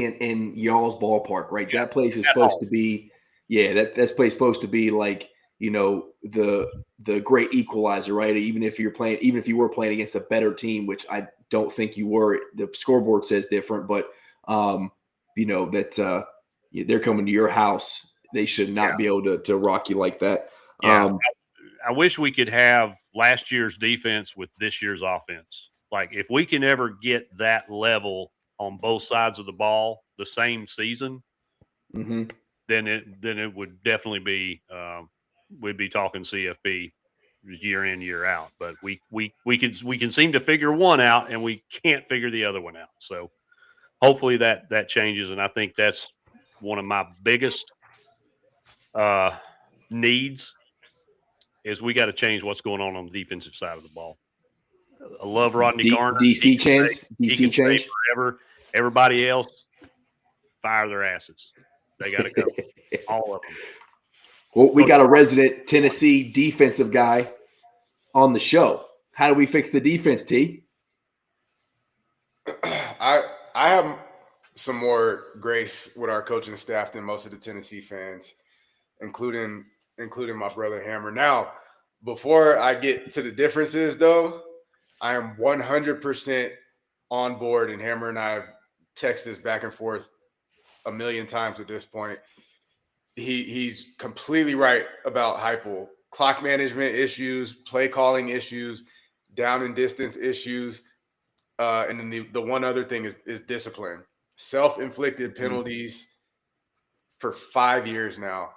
in y'all's ballpark, right? Yeah, that place is supposed to be that place is supposed to be like, the great equalizer, right? Even if you were playing against a better team, which I don't think you were, the scoreboard says different, but that they're coming to your house. They should not be able to rock you like that. Yeah. I wish we could have last year's defense with this year's offense. Like, if we can ever get that level on both sides of the ball the same season, mm-hmm. then it would definitely be we'd be talking CFP year in, year out. But we can seem to figure one out, and we can't figure the other one out. So hopefully that changes, and I think that's one of my biggest needs is we got to change what's going on the defensive side of the ball. I love Rodney Garner. DC change forever. Everybody else, fire their asses. They got to go. All of them. Well, we got a resident Tennessee defensive guy on the show. How do we fix the defense, T? I have some more grace with our coaching staff than most of the Tennessee fans, including my brother Hammer. Now, before I get to the differences, though, I am 100% on board, and Hammer and I have texted this back and forth a million times at this point. He's completely right about Heupel. Clock management issues, play calling issues, down and distance issues, and then the one other thing is discipline. Self-inflicted penalties for 5 years now.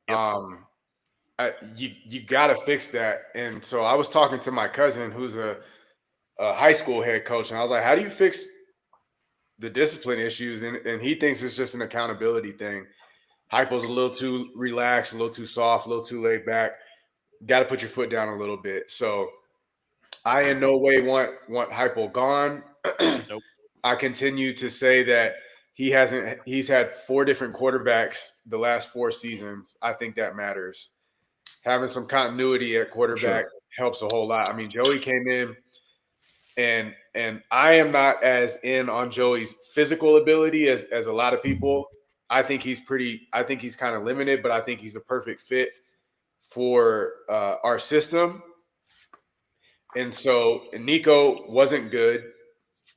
Yep. You got to fix that. And so I was talking to my cousin who's a high school head coach, and I was like, how do you fix the discipline issues, and he thinks it's just an accountability thing. Heupel's a little too relaxed, a little too soft, a little too laid back. Got to put your foot down a little bit. So I in no way want Heupel gone. Nope. I continue to say that he's had 4 different quarterbacks the last 4 seasons. I think that matters. Having some continuity at quarterback helps a whole lot. I mean, Joey came in, and I am not as in on Joey's physical ability as a lot of people. I think he's kind of limited, but I think he's a perfect fit for our system. And so Nico wasn't good.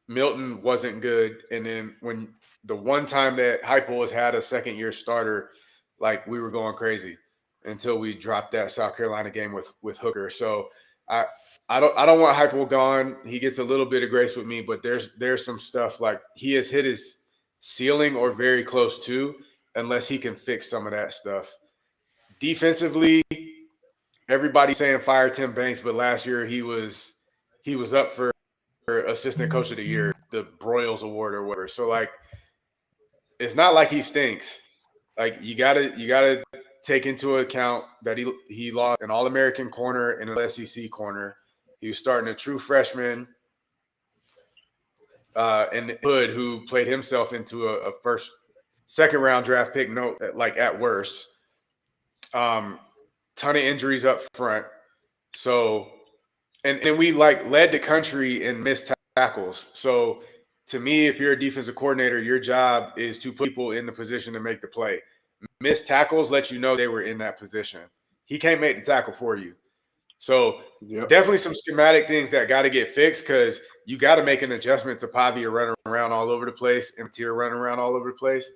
Milton wasn't good. And then when the one time that Heupel has had a second-year starter, like, we were going crazy until we dropped that South Carolina game with Hooker. So I don't want Heupel gone. He gets a little bit of grace with me, but there's some stuff, like, he has hit his ceiling or very close to, unless he can fix some of that stuff. Defensively, everybody's saying fire Tim Banks, but last year he was up for assistant coach of the year, the Broyles Award or whatever. So, like, it's not like he stinks. Like, you gotta take into account that he lost an All-American corner and an SEC corner. He was starting a true freshman, and Hood, who played himself into a second round draft pick, at worst. Ton of injuries up front. So, and we led the country in missed tackles. So, to me, if you're a defensive coordinator, your job is to put people in the position to make the play. Missed tackles let you know they were in that position. He can't make the tackle for you. So, definitely some schematic things that got to get fixed, because you got to make an adjustment to Pavia running around all over the place and Tier running around all over the place.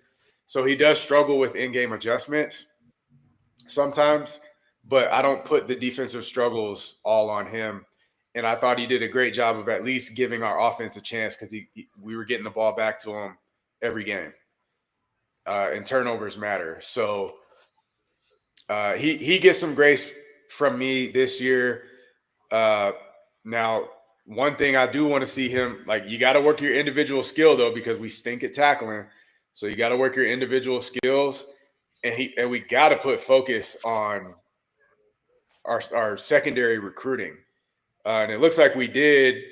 So he does struggle with in-game adjustments sometimes, but I don't put the defensive struggles all on him. And I thought he did a great job of at least giving our offense a chance, because we were getting the ball back to him every game. And turnovers matter. So he gets some grace from me this year. Now, one thing I do want to see him, like, you got to work your individual skill, though, because we stink at tackling. So you got to work your individual skills, and we got to put focus on our secondary recruiting. And it looks like we did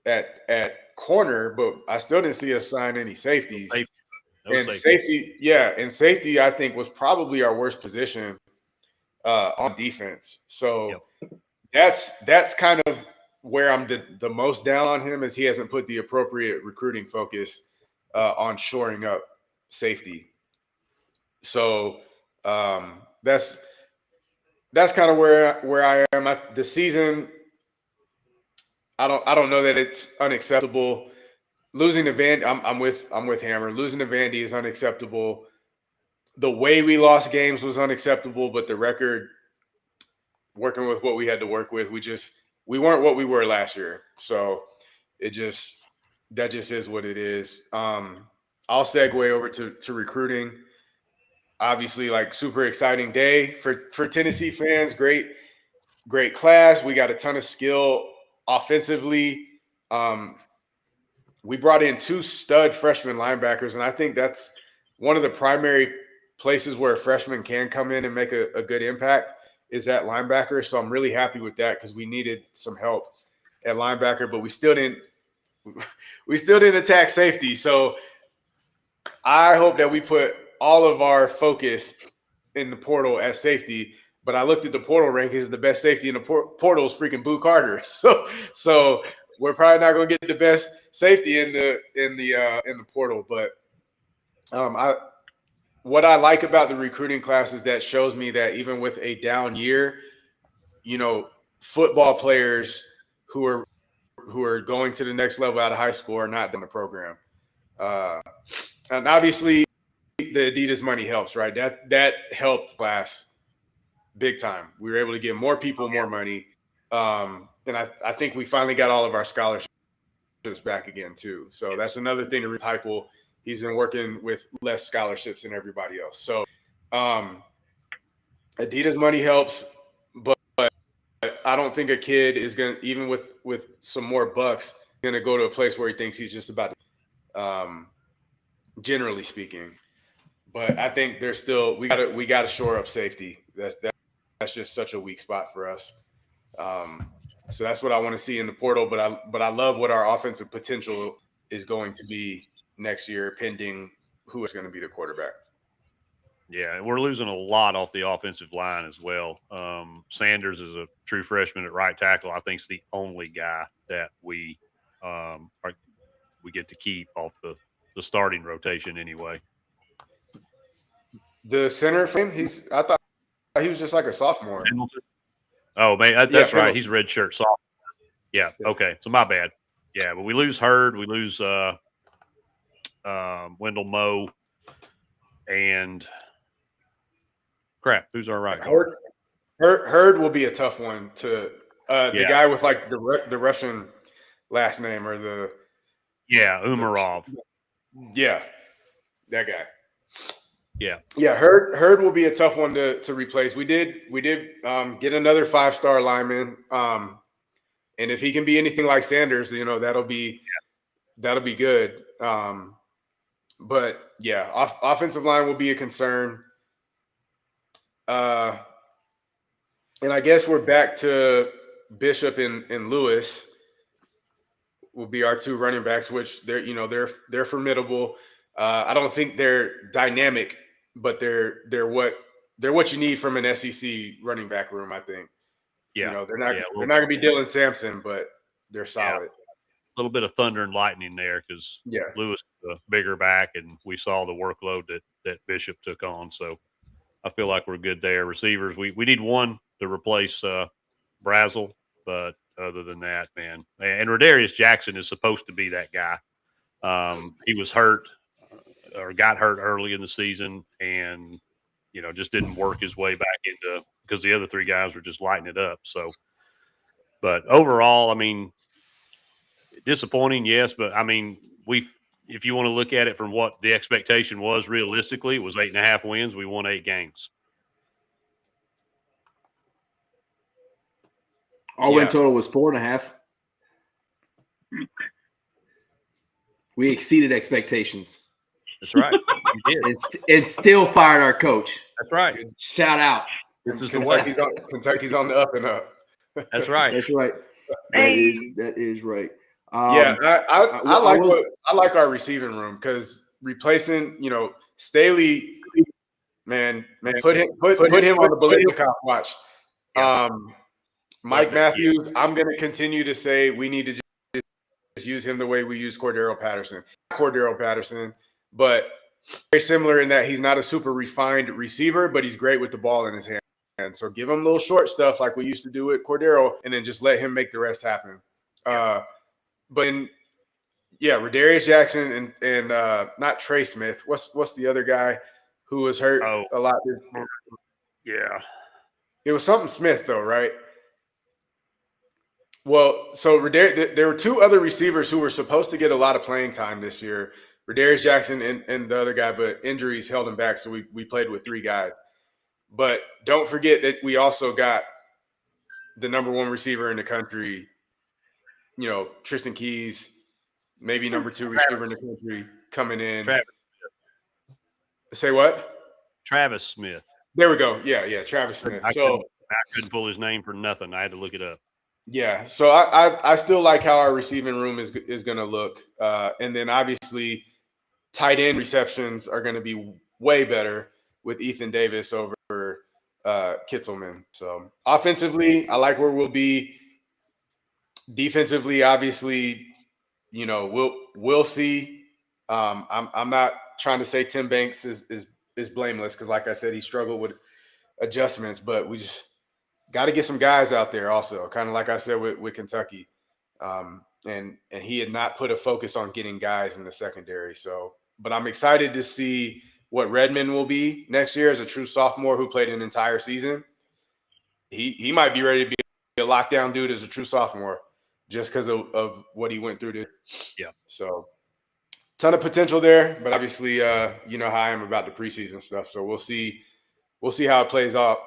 at corner, but I still didn't see us sign any safeties. Safety, I think, was probably our worst position on defense. So that's kind of where I'm the most down on him, is he hasn't put the appropriate recruiting focus on shoring up safety. So that's kind of where I am. The season, I don't know that it's unacceptable. Losing to Vandy, I'm with Hammer. Losing to Vandy is unacceptable. The way we lost games was unacceptable, but the record, working with what we had to work with, we weren't what we were last year. So that just is what it is. I'll segue over to recruiting. Obviously, like, super exciting day for Tennessee fans. Great class. We got a ton of skill offensively. We brought in 2 stud freshman linebackers, and I think that's one of the primary places where a freshman can come in and make a good impact is at linebacker. So I'm really happy with that, because we needed some help at linebacker, but we still didn't attack safety. So I hope that we put all of our focus in the portal at safety. But I looked at the portal rankings, the best safety in the portal is freaking Boo Carter. So we're probably not going to get the best safety in the portal. But what I like about the recruiting class is that shows me that even with a down year, football players who are going to the next level out of high school are not in the program. And obviously the Adidas money helps, right? That helped class big time. We were able to get more people more money. And I think we finally got all of our scholarships back again too. So that's another thing to Heupel. He's been working with less scholarships than everybody else. So Adidas money helps, but I don't think a kid is going to, even with some more bucks, going to go to a place where he thinks he's just about to. generally speaking. But I think there's still we got to shore up safety. That's just such a weak spot for us. So that's what I want to see in the portal. But I love what our offensive potential is going to be next year, pending who is going to be the quarterback. Yeah, we're losing a lot off the offensive line as well. Sanders is a true freshman at right tackle. I think is the only guy that we get to keep off the starting rotation anyway. The center for him, I thought he was just like a sophomore. Oh man, that's Yeah, right. He's red shirt sophomore. Yeah. Okay. So my bad. Yeah, but we lose Hurd, we lose Wendell Moe, and crap. Who's our right guard? Hurd will be a tough one to the guy with like the Russian last name or the Umarov. That guy. Yeah. Hurd will be a tough one to replace. We did get another 5-star lineman, and if he can be anything like Sanders, that'll be good. But yeah, offensive line will be a concern. And I guess we're back to Bishop and Lewis will be our two running backs, which they're formidable. I don't think they're dynamic, but they're what you need from an SEC running back room, I think. Yeah. They're not going to be Dylan Sampson, but they're solid. Yeah. A little bit of thunder and lightning there because Lewis is a bigger back, and we saw the workload that Bishop took on. So I feel like we're good there. Receivers, we need one to replace Brazel, but other than that, man. And Rodarius Jackson is supposed to be that guy. He was hurt or got hurt early in the season and, just didn't work his way back into because the other three guys were just lighting it up. So, but overall, I mean, disappointing, yes, but I mean, if you want to look at it from what the expectation was realistically, it was 8.5 wins. We won 8 games. Our win total was 4.5. We exceeded expectations. That's right. You did. And still fired our coach. That's right. Shout out. Kentucky's on the up and up. That's right. That's right. That is right. I like our receiving room because replacing, Staley, man, put him on the Bolivia watch. Mike Matthews, I'm going to continue to say we need to just use him the way we use Cordero Patterson, but very similar in that he's not a super refined receiver, but he's great with the ball in his hand. And so give him little short stuff like we used to do with Cordero, and then just let him make the rest happen. Rodarius Jackson and not Trey Smith. What's the other guy who was hurt a lot? Yeah. It was something Smith though, right? Well, so there were 2 other receivers who were supposed to get a lot of playing time this year. Rodarius Jackson and the other guy, but injuries held him back, so we played with 3 guys. But don't forget that we also got the number 1 receiver in the country, Tristan Keys, maybe number 2 receiver in the country coming in. Say what? Travis Smith. There we go. Yeah, Travis Smith. I couldn't pull his name for nothing. I had to look it up. Yeah, so I still like how our receiving room is going to look. And then obviously tight end receptions are going to be way better with Ethan Davis over Kitzelman. So offensively, I like where we'll be. Defensively, obviously, we'll see. I'm not trying to say Tim Banks is blameless because, like I said, he struggled with adjustments, but we just got to get some guys out there also, kind of like I said with Kentucky. And he had not put a focus on getting guys in the secondary. So, but I'm excited to see what Redmond will be next year as a true sophomore who played an entire season. He might be ready to be a lockdown dude as a true sophomore just because of what he went through. Yeah. So ton of potential there, but obviously, you know how I am about the preseason stuff. So we'll see how it plays out.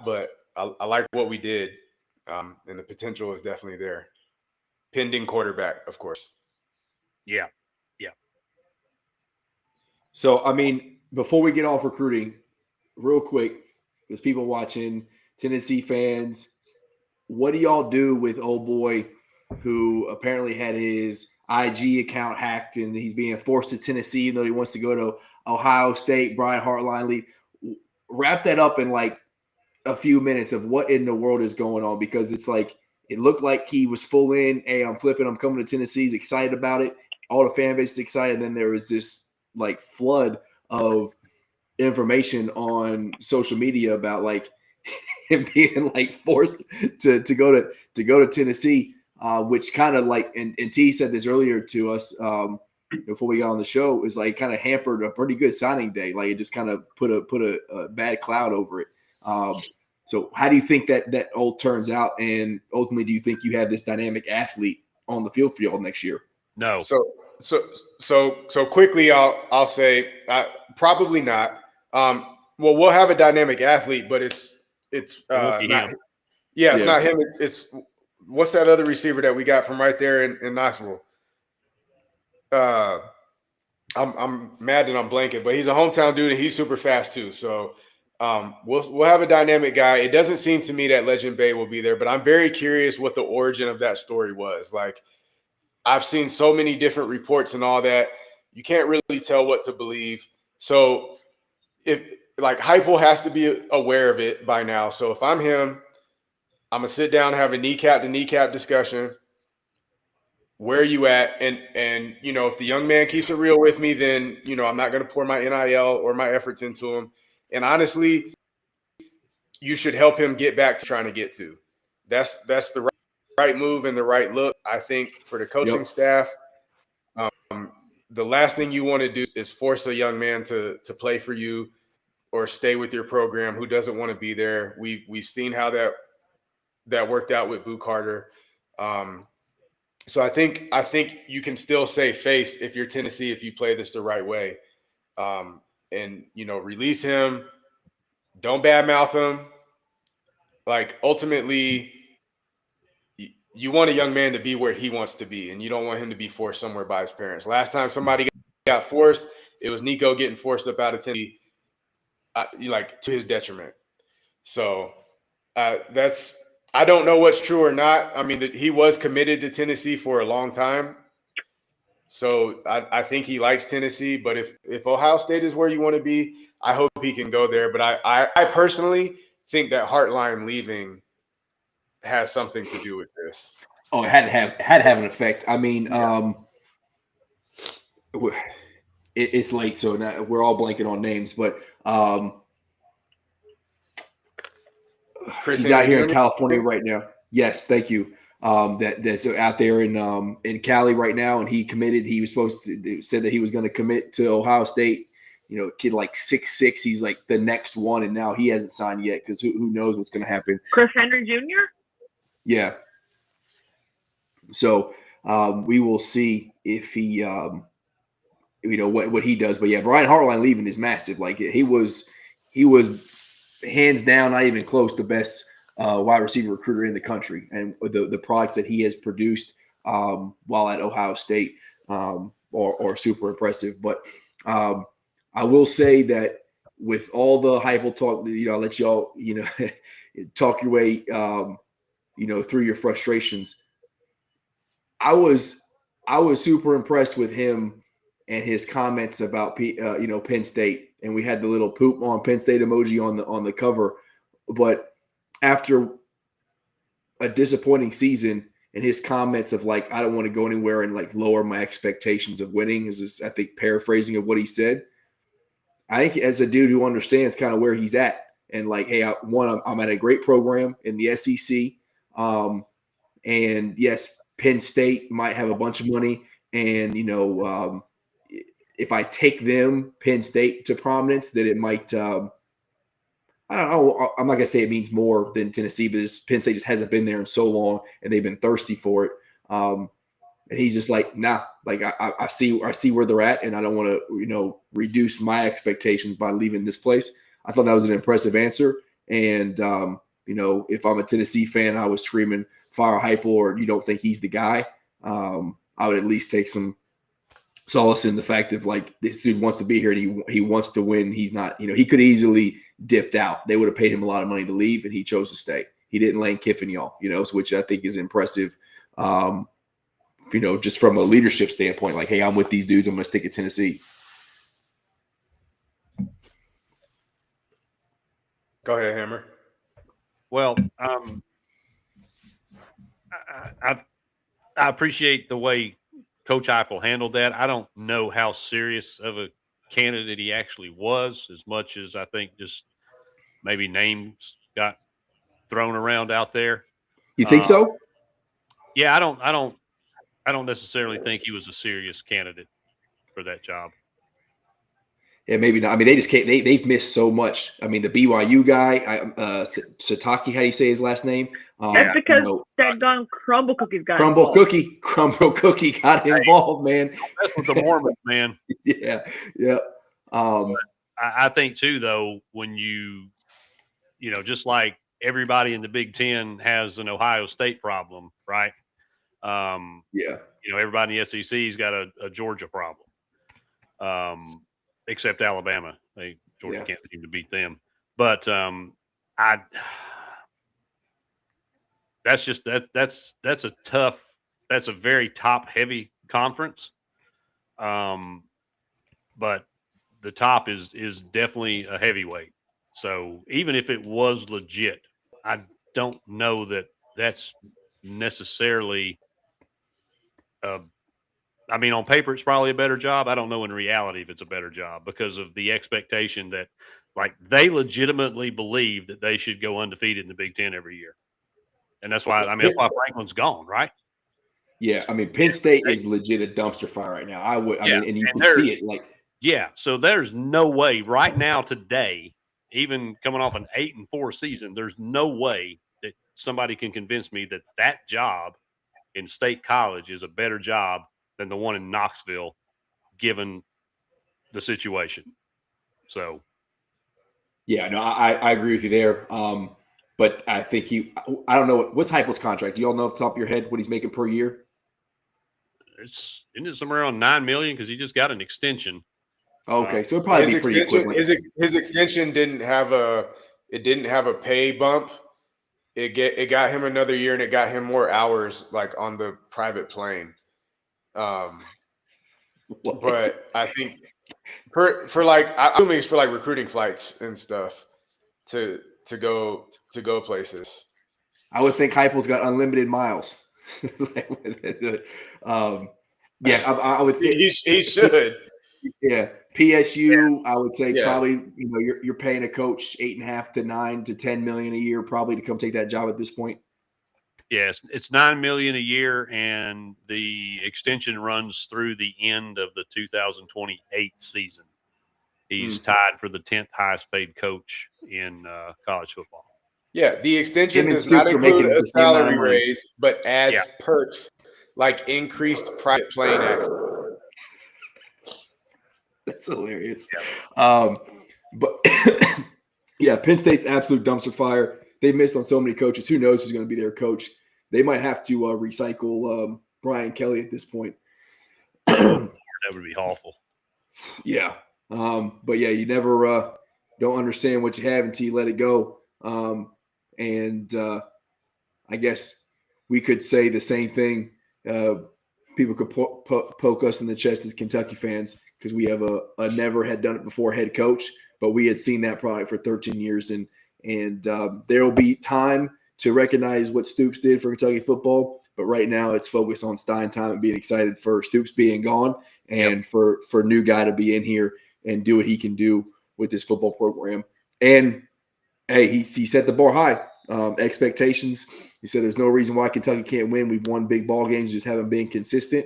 But I like what we did, and the potential is definitely there. Pending quarterback, of course. Yeah. So, I mean, before we get off recruiting, real quick, there's people watching, Tennessee fans. What do y'all do with old boy who apparently had his IG account hacked and he's being forced to Tennessee, even though he wants to go to Ohio State, Brian Hartline leave? Wrap that up in like a few minutes of what in the world is going on, because it's like it looked like he was full in. Hey, I'm flipping. I'm coming to Tennessee. He's excited about it. All the fan base is excited. And then there was this like flood of information on social media about like him being like forced to go to Tennessee, which kind of like and T said this earlier to us before we got on the show, is like kind of hampered a pretty good signing day. Like it just kind of put a bad cloud over it. So how do you think that all turns out, and ultimately do you think you have this dynamic athlete on the field for y'all next year? No. So quickly, I'll say probably not. Well, we'll have a dynamic athlete, but it's not him. Yeah, it's not him. It's what's that other receiver that we got from right there in Knoxville? I'm mad that I'm blanking, but he's a hometown dude and he's super fast too. So we'll have a dynamic guy. It doesn't seem to me that Legend Bay will be there, but I'm very curious what the origin of that story was. Like, I've seen so many different reports and all that. You can't really tell what to believe. So if like Heupel has to be aware of it by now. So if I'm him, I'm gonna sit down and have a kneecap to kneecap discussion. Where are you at? And you know, if the young man keeps it real with me, then you know I'm not gonna pour my NIL or my efforts into him. And honestly, you should help him get back to trying to get to. That's the right move and the right look, I think, for the coaching staff. The last thing you want to do is force a young man to play for you or stay with your program who doesn't want to be there. We've seen how that worked out with Boo Carter. So I think you can still save face if you're Tennessee if you play this the right way. And you know, release him. Don't badmouth him. Like ultimately, you want a young man to be where he wants to be, and you don't want him to be forced somewhere by his parents. Last time somebody got forced, it was Nico getting forced up out of Tennessee, like to his detriment. So that's I don't know what's true or not. I mean, he was committed to Tennessee for a long time. So I think he likes Tennessee, but if Ohio State is where you want to be, I hope he can go there. But I personally think that Hartline leaving has something to do with this. Oh, it had to have an effect. I mean, it's late, so now we're all blanking on names, but he's out here in California right now. Yes, thank you. That's out there in Cali right now, and he committed. He was said that he was going to commit to Ohio State. You know, kid like 6'6", he's like the next one, and now he hasn't signed yet because who knows what's going to happen. Chris Henry Jr.? Yeah. So we will see if he, you know, what he does. But yeah, Brian Hartline leaving is massive. Like he was hands down, not even close, the best wide receiver recruiter in the country, and the products that he has produced while at Ohio State are super impressive. But I will say that with all the Heupel talk, you know, I'll let y'all, you know, talk your way, you know, through your frustrations. I was super impressed with him and his comments about you know, Penn State, and we had the little poop on Penn State emoji on the cover. But after a disappointing season, and his comments of like, I don't want to go anywhere and like lower my expectations of winning, is I think paraphrasing of what he said. I think as a dude who understands kind of where he's at, and like, hey, I'm at a great program in the SEC, and yes, Penn State might have a bunch of money, and you know, if I take them, Penn State, to prominence, that it might. I don't know. I'm not gonna say it means more than Tennessee, but Penn State just hasn't been there in so long, and they've been thirsty for it. And he's just like, nah. Like I see where they're at, and I don't want to, you know, reduce my expectations by leaving this place. I thought that was an impressive answer, and you know, if I'm a Tennessee fan, I was screaming fire Heupel, or you don't think he's the guy. I would at least take some solace in the fact of like this dude wants to be here and he wants to win. He's not, he could easily dipped out. They would have paid him a lot of money to leave, and he chose to stay. He didn't Lane Kiffin y'all, which I think is impressive. Just from a leadership standpoint, like, hey, I'm with these dudes. I'm going to stick at Tennessee. Go ahead, Hammer. Well, I appreciate the way Coach Heupel handled that. I don't know how serious of a candidate he actually was, as much as I think just maybe names got thrown around out there. You think so? Yeah, I don't necessarily think he was a serious candidate for that job. Yeah, maybe not. I mean, they just can't. They've missed so much. I mean, the BYU guy, Sataki, how do you say his last name? That's because that gone Crumble Cookies got Crumble involved. Cookie got involved, man. That's with the Mormons, man. Yeah. I think too, though, when you just like everybody in the Big Ten has an Ohio State problem, right? Everybody in the SEC's got a Georgia problem. Except Alabama. Georgia can't seem to beat them. But that's a very top heavy conference. But the top is definitely a heavyweight. So even if it was legit, I don't know that that's necessarily on paper, it's probably a better job. I don't know in reality if it's a better job because of the expectation that, like, they legitimately believe that they should go undefeated in the Big Ten every year. And that's why, that's why Franklin's gone, right? Yeah. I mean, Penn State is legit a dumpster fire right now. And you can see it. Like, yeah. So there's no way right now today, even coming off an 8-4 season, there's no way that somebody can convince me that that job in State College is a better job than the one in Knoxville, given the situation. So, yeah, no, I agree with you there. But I think I don't know what's Heupel's contract. Do you all know off the top of your head what he's making per year? Isn't it somewhere around $9 million because he just got an extension? Okay, so it'd probably be pretty equivalent. His extension didn't have a pay bump. It got him another year, and it got him more hours, like on the private plane. But I think I'm assuming it's for like recruiting flights and stuff to go places. I would think Heupel's got unlimited miles. I would think he should. Yeah, PSU. I would say probably you're paying a coach $8.5 to $9 to $10 million a year probably to come take that job at this point. Yes, it's $9 million a year, and the extension runs through the end of the 2028 season. He's tied for the 10th highest paid coach in college football. Yeah, the extension does not include a salary raise, but adds perks like increased private plane access. That's hilarious. Yeah. But yeah, Penn State's absolute dumpster fire. They missed on so many coaches. Who knows who's going to be their coach? They might have to recycle Brian Kelly at this point. That would be awful. Yeah. But yeah, you never don't understand what you have until you let it go. I guess we could say the same thing. People could poke us in the chest as Kentucky fans because we have a never had done it before head coach, but we had seen that product for 13 years. And there will be time to recognize what Stoops did for Kentucky football. But right now it's focused on Stein time and being excited for Stoops being gone and for a new guy to be in here and do what he can do with this football program. And hey, he set the bar high. Expectations. He said there's no reason why Kentucky can't win. We've won big ball games, just haven't been consistent.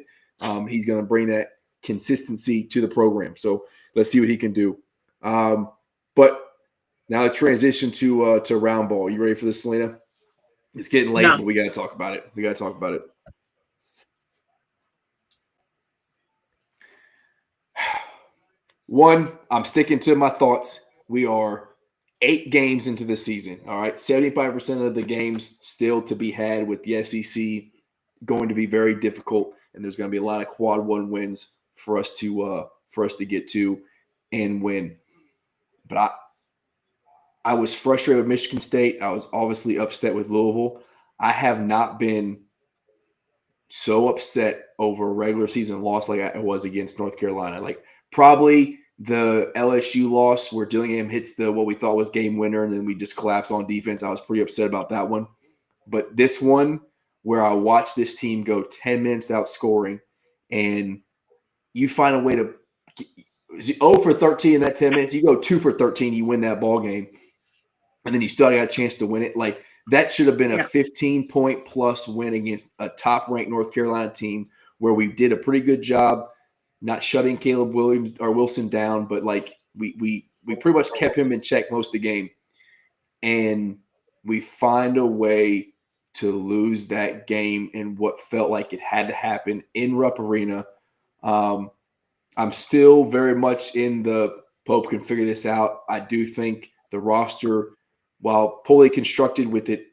He's going to bring that consistency to the program. So let's see what he can do. But now the transition to round ball. You ready for this, Selena? It's getting late, but we got to talk about it. One, I'm sticking to my thoughts. We are 8 games into the season. All right. 75% of the games still to be had with the SEC going to be very difficult. And there's going to be a lot of quad 1 wins for us to get to and win. But I was frustrated with Michigan State. I was obviously upset with Louisville. I have not been so upset over a regular season loss like I was against North Carolina. Like probably the LSU loss where Dillingham hits what we thought was game winner and then we just collapse on defense. I was pretty upset about that one. But this one where I watched this team go 10 minutes without scoring and you find a way to 0 for 13 in that 10 minutes, you go 2 for 13, you win that ball game. And then you still got a chance to win it. Like that should have been a 15-point plus win against a top-ranked North Carolina team where we did a pretty good job not shutting Caleb Wilson down, but like we pretty much kept him in check most of the game. And we find a way to lose that game in what felt like it had to happen in Rupp Arena. I'm still very much in the Pope can figure this out. I do think the roster, while poorly constructed with it,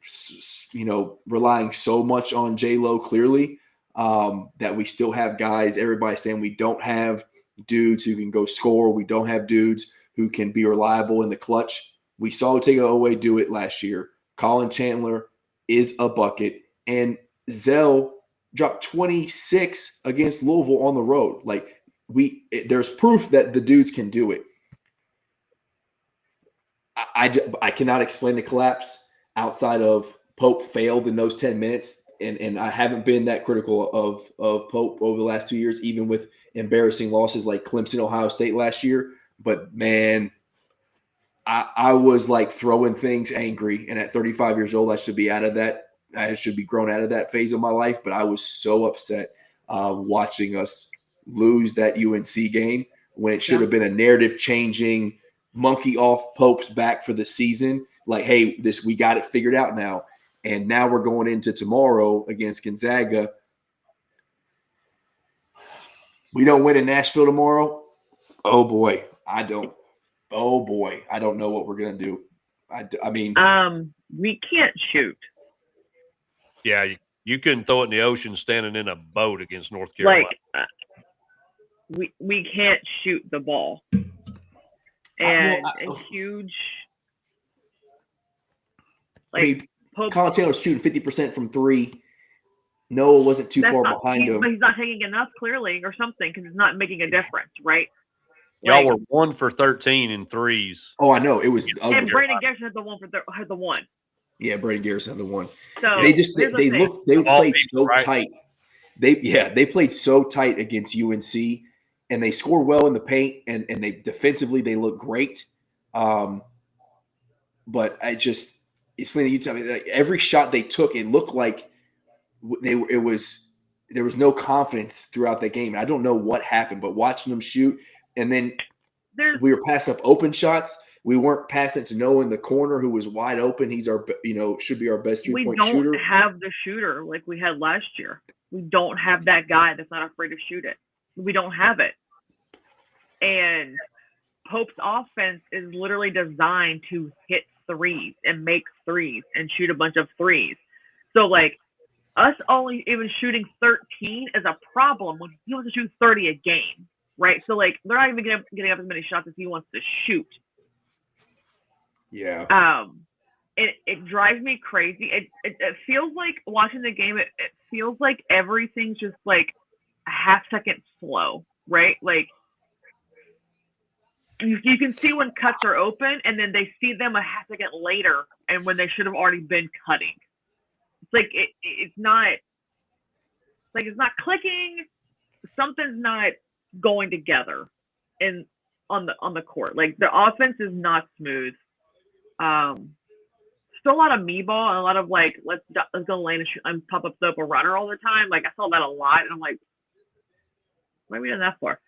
relying so much on J-Lo clearly, that we still have guys, everybody saying we don't have dudes who can go score. We don't have dudes who can be reliable in the clutch. We saw Tagovailoa do it last year. Colin Chandler is a bucket. And Zell dropped 26 against Louisville on the road. Like there's proof that the dudes can do it. I cannot explain the collapse outside of Pope failed in those 10 minutes. And I haven't been that critical of Pope over the last 2 years, even with embarrassing losses like Clemson, Ohio State last year. But, man, I was like throwing things angry. And at 35 years old, I should be out of that. I should be grown out of that phase of my life. But I was so upset watching us lose that UNC game when it should have been a narrative-changing monkey off Pope's back for the season. Like, hey, we got it figured out now. And now we're going into tomorrow against Gonzaga. We don't win in Nashville tomorrow. Oh boy, I don't know what we're gonna do. I mean, we can't shoot. Yeah, you couldn't throw it in the ocean standing in a boat against North Carolina. Like, we can't shoot the ball. And a huge, like, Colin Chandler's shooting 50% from three. Noah wasn't too far behind him. But he's not taking enough, clearly, or something, because it's not making a difference, right? Y'all were 1 for 13 in threes. Oh, I know. It was ugly. And Brandon Garrison had the one. Yeah, Brandon Garrison had the one. So they played so tight. They played so tight against UNC, and they scored well in the paint, and they defensively they look great. But Selena, you tell me, like, every shot they took, it looked like there was no confidence throughout that game. I don't know what happened, but watching them shoot, and then we were passing up open shots. We weren't passing it to Noah in the corner who was wide open. He's should be our best 3-point shooter. We don't have the shooter like we had last year. We don't have that guy that's not afraid to shoot it. We don't have it. And Pope's offense is literally designed to hit threes and make threes and shoot a bunch of threes. So, like, us only even shooting 13 is a problem when he wants to shoot 30 a game, right? So, like, they're not even getting up as many shots as he wants to shoot. Yeah. It drives me crazy. It feels like watching the game, it feels like everything's just, like, a half second slow, right? Like, you can see when cuts are open, and then they see them a half second later, and when they should have already been cutting. It's like it's not clicking. Something's not going together on the court. Like, the offense is not smooth. Still a lot of me ball and a lot of, like, let's go lane and shoot and pop up a runner all the time. Like, I saw that a lot, and I'm like, what are we doing that for?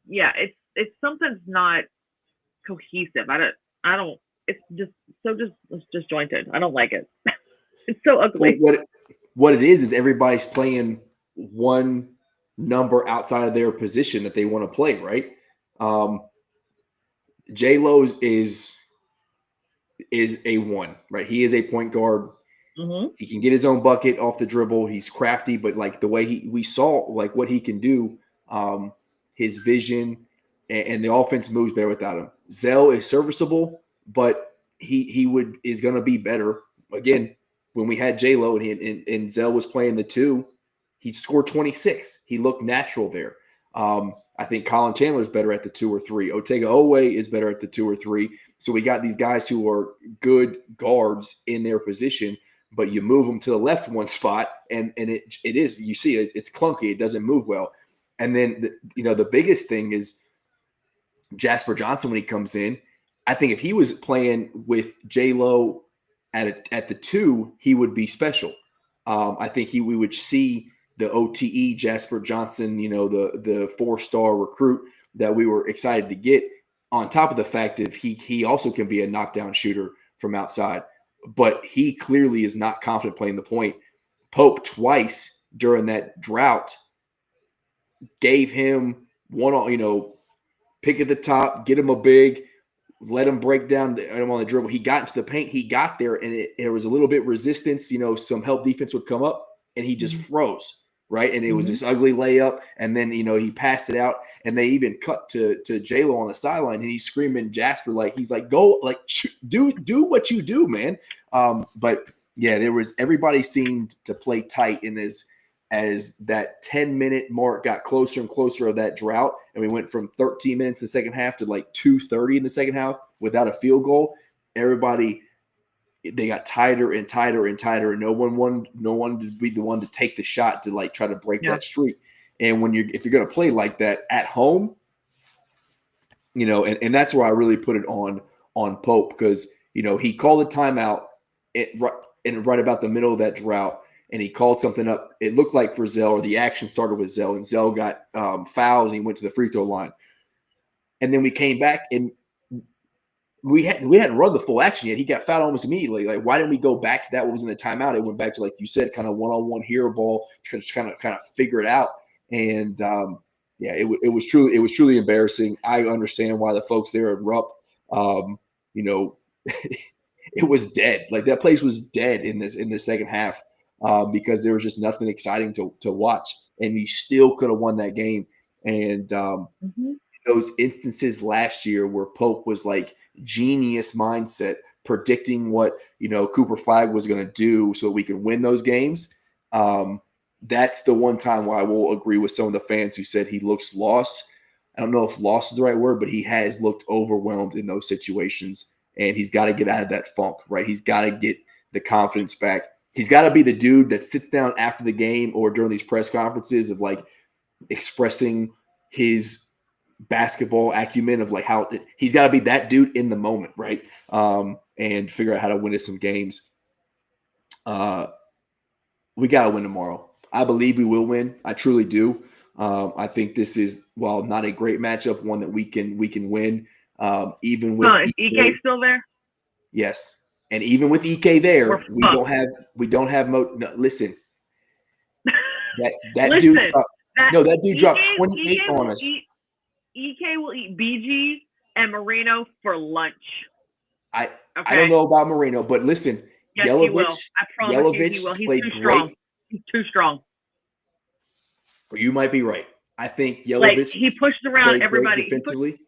Yeah, it's something's not cohesive. I don't. It's just it's disjointed. I don't like it. It's so ugly. What it is everybody's playing one number outside of their position that they want to play, right? J-Lo is a one, right? He is a point guard. Mm-hmm. He can get his own bucket off the dribble. He's crafty, but like the way we saw like what he can do, his vision and the offense moves better without him. Zell is serviceable, but he is going to be better. Again, when we had J-Lo and Zell was playing the 2, he scored 26. He looked natural there. I think Colin Chandler is better at the 2 or 3. Otega Owe is better at the 2 or 3. So we got these guys who are good guards in their position, but you move them to the left one spot, and it is, you see it's clunky. It doesn't move well. And then the biggest thing is Jasper Johnson when he comes in. I think if he was playing with J-Lo at the 2, he would be special. I think we would see the OTE Jasper Johnson, the 4-star recruit that we were excited to get, on top of the fact that he also can be a knockdown shooter from outside. But he clearly is not confident playing the point. Pope twice during that drought gave him pick at the top, get him a big, let him break down him on the dribble. He got into the paint. He got there, and there was a little bit resistance. Some help defense would come up, and he just froze, right? And it was this ugly layup, and then, he passed it out, and they even cut to J-Lo on the sideline, and he's screaming Jasper, he's like, go, do what you do, man. But, yeah, everybody seemed to play tight in this, as that 10-minute mark got closer and closer of that drought, and we went from 13 minutes in the second half to 2:30 in the second half without a field goal. Everybody, they got tighter and tighter and tighter, and no one wanted to be the one to take the shot to try to break that streak. And if you're going to play like that at home, and that's where I really put it on Pope, because he called a timeout right about the middle of that drought. And he called something up. It looked like for Zell, or the action started with Zell, and Zell got fouled, and he went to the free throw line. And then we came back, and we hadn't run the full action yet. He got fouled almost immediately. Why didn't we go back to that? What was in the timeout? It went back to, like you said, kind of one-on-one hero ball, just kind of figure it out. And it was truly embarrassing. I understand why the folks there at Rupp, it was dead. That place was dead in the second half. Because there was just nothing exciting to watch, and we still could have won that game. And those instances last year where Pope was genius mindset, predicting what Cooper Flagg was going to do so that we could win those games. That's the one time where I will agree with some of the fans who said he looks lost. I don't know if lost is the right word, but he has looked overwhelmed in those situations, and he's got to get out of that funk, right? He's got to get the confidence back. He's got to be the dude that sits down after the game or during these press conferences of expressing his basketball acumen of how he's got to be that dude in the moment, right? And figure out how to win us some games. We got to win tomorrow. I believe we will win. I truly do. I think this is, while not a great matchup, one that we can win. Even with is EK still there? Yes. And even with EK there, we don't have listen. That dude dropped 28 on us. EK will eat BG and Moreno for lunch. I don't know about Moreno, but listen, yes, he will. I promise he will. He's played too strong. He's too strong. Well, you might be right. I think Yelovich he pushed around everybody defensively.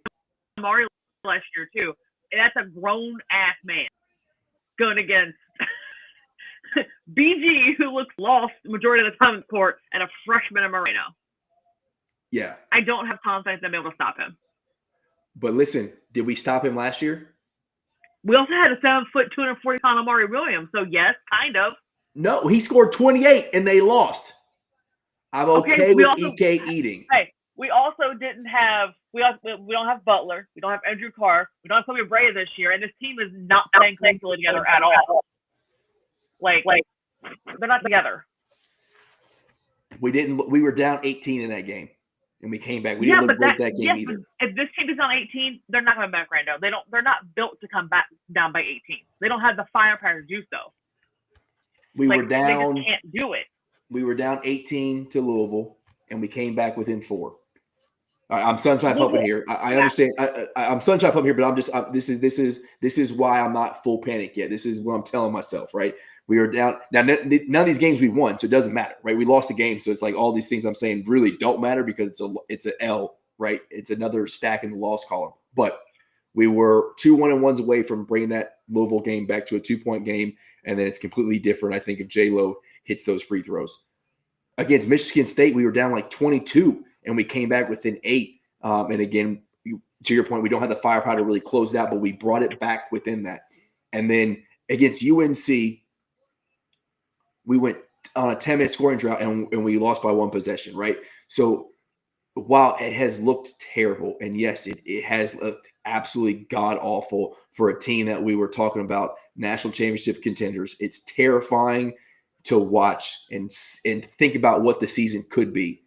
Amari last year too. And that's a grown ass man going against BG, who looks lost majority of the time in court, and a freshman in Moreno. Yeah. I don't have confidence in being able to stop him. But listen, did we stop him last year? We also had a 7-foot, 240-pound Amari Williams. So, yes, kind of. No, he scored 28, and they lost. I'm okay with EK eating. Hey, we also didn't have we don't have Butler. We don't have Andrew Carr. We don't have Kobe Bryant this year. And this team is not playing closely together at all. They're not together. We were down 18 in that game. And we came back. We didn't look great that game either. If this team is on 18, they're not going to back Rando. They're not built to come back down by 18. They don't have the firepower to do so. We were down. They just can't do it. We were down 18 to Louisville, and we came back within 4. All right, I'm sunshine pumping here. I understand. I'm sunshine pumping here, but I'm just. This is why I'm not full panic yet. This is what I'm telling myself, right? We were down. Now, none of these games we won, so it doesn't matter, right? We lost the game, so it's like all these things I'm saying really don't matter because it's an L, right? It's another stack in the loss column. But we were 2 1-1s away from bringing that Louisville game back to a 2-point game, and then it's completely different, I think, if J-Lo hits those free throws. Against Michigan State, we were down like 22, and we came back within 8. And again, to your point, we don't have the firepower to really close it out, but we brought it back within that. And then against UNC, we went on a 10-minute scoring drought, and we lost by 1 possession, right? So while it has looked terrible, and yes, it has looked absolutely god-awful for a team that we were talking about, national championship contenders, it's terrifying to watch and think about what the season could be.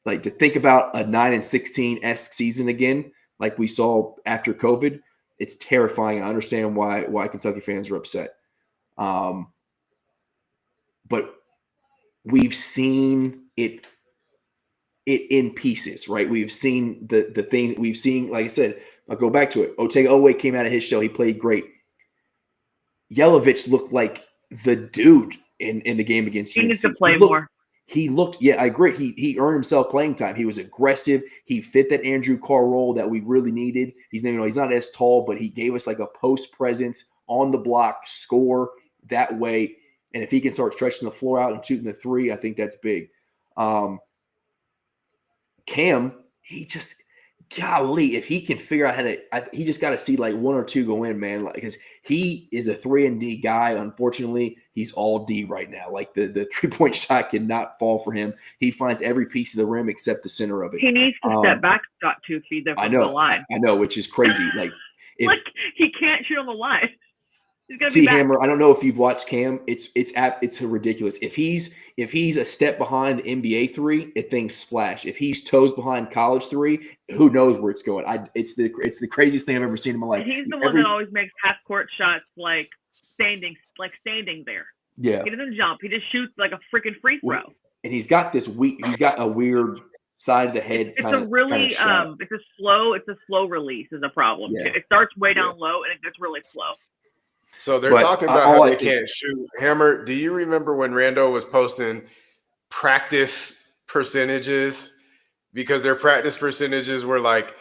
Like, to think about a 9-16-esque season again, like we saw after COVID, it's terrifying. I understand why Kentucky fans are upset. But we've seen it in pieces, right? We've seen the things we've seen. Like I said, I'll go back to it. Otega Oweh came out of his shell. He played great. Yelovich looked like the dude in the game against UNC. He needs to play more. He looked, yeah, I agree. He earned himself playing time. He was aggressive. He fit that Andrew Carr role that we really needed. He's not as tall, but he gave us like a post presence on the block, score that way. And if he can start stretching the floor out and shooting the 3, I think that's big. Cam, golly, if he can figure out he just got to see like 1 or 2 go in, man. Like, because he is a 3-and-D guy. Unfortunately, he's all D right now. Like the 3-point shot cannot fall for him. He finds every piece of the rim except the center of it. He needs to step back, Scott, to feed them from the line. I know, which is crazy. Like, he can't shoot on the line. He's gonna T be back. Hammer, I don't know if you've watched Cam. It's ridiculous. If he's a step behind the NBA 3, it things splash. If he's toes behind college 3, who knows where it's going? It's the craziest thing I've ever seen in my life. And he's the one that always makes half court shots like standing there. Yeah. He doesn't jump. He just shoots like a freaking free throw. And he's got a weird side of the head kind of. It's a slow release is a problem. Yeah. It starts way down low and it gets really slow. So they're talking about how they can't shoot. Hammer, do you remember when Rando was posting practice percentages? Because their practice percentages were like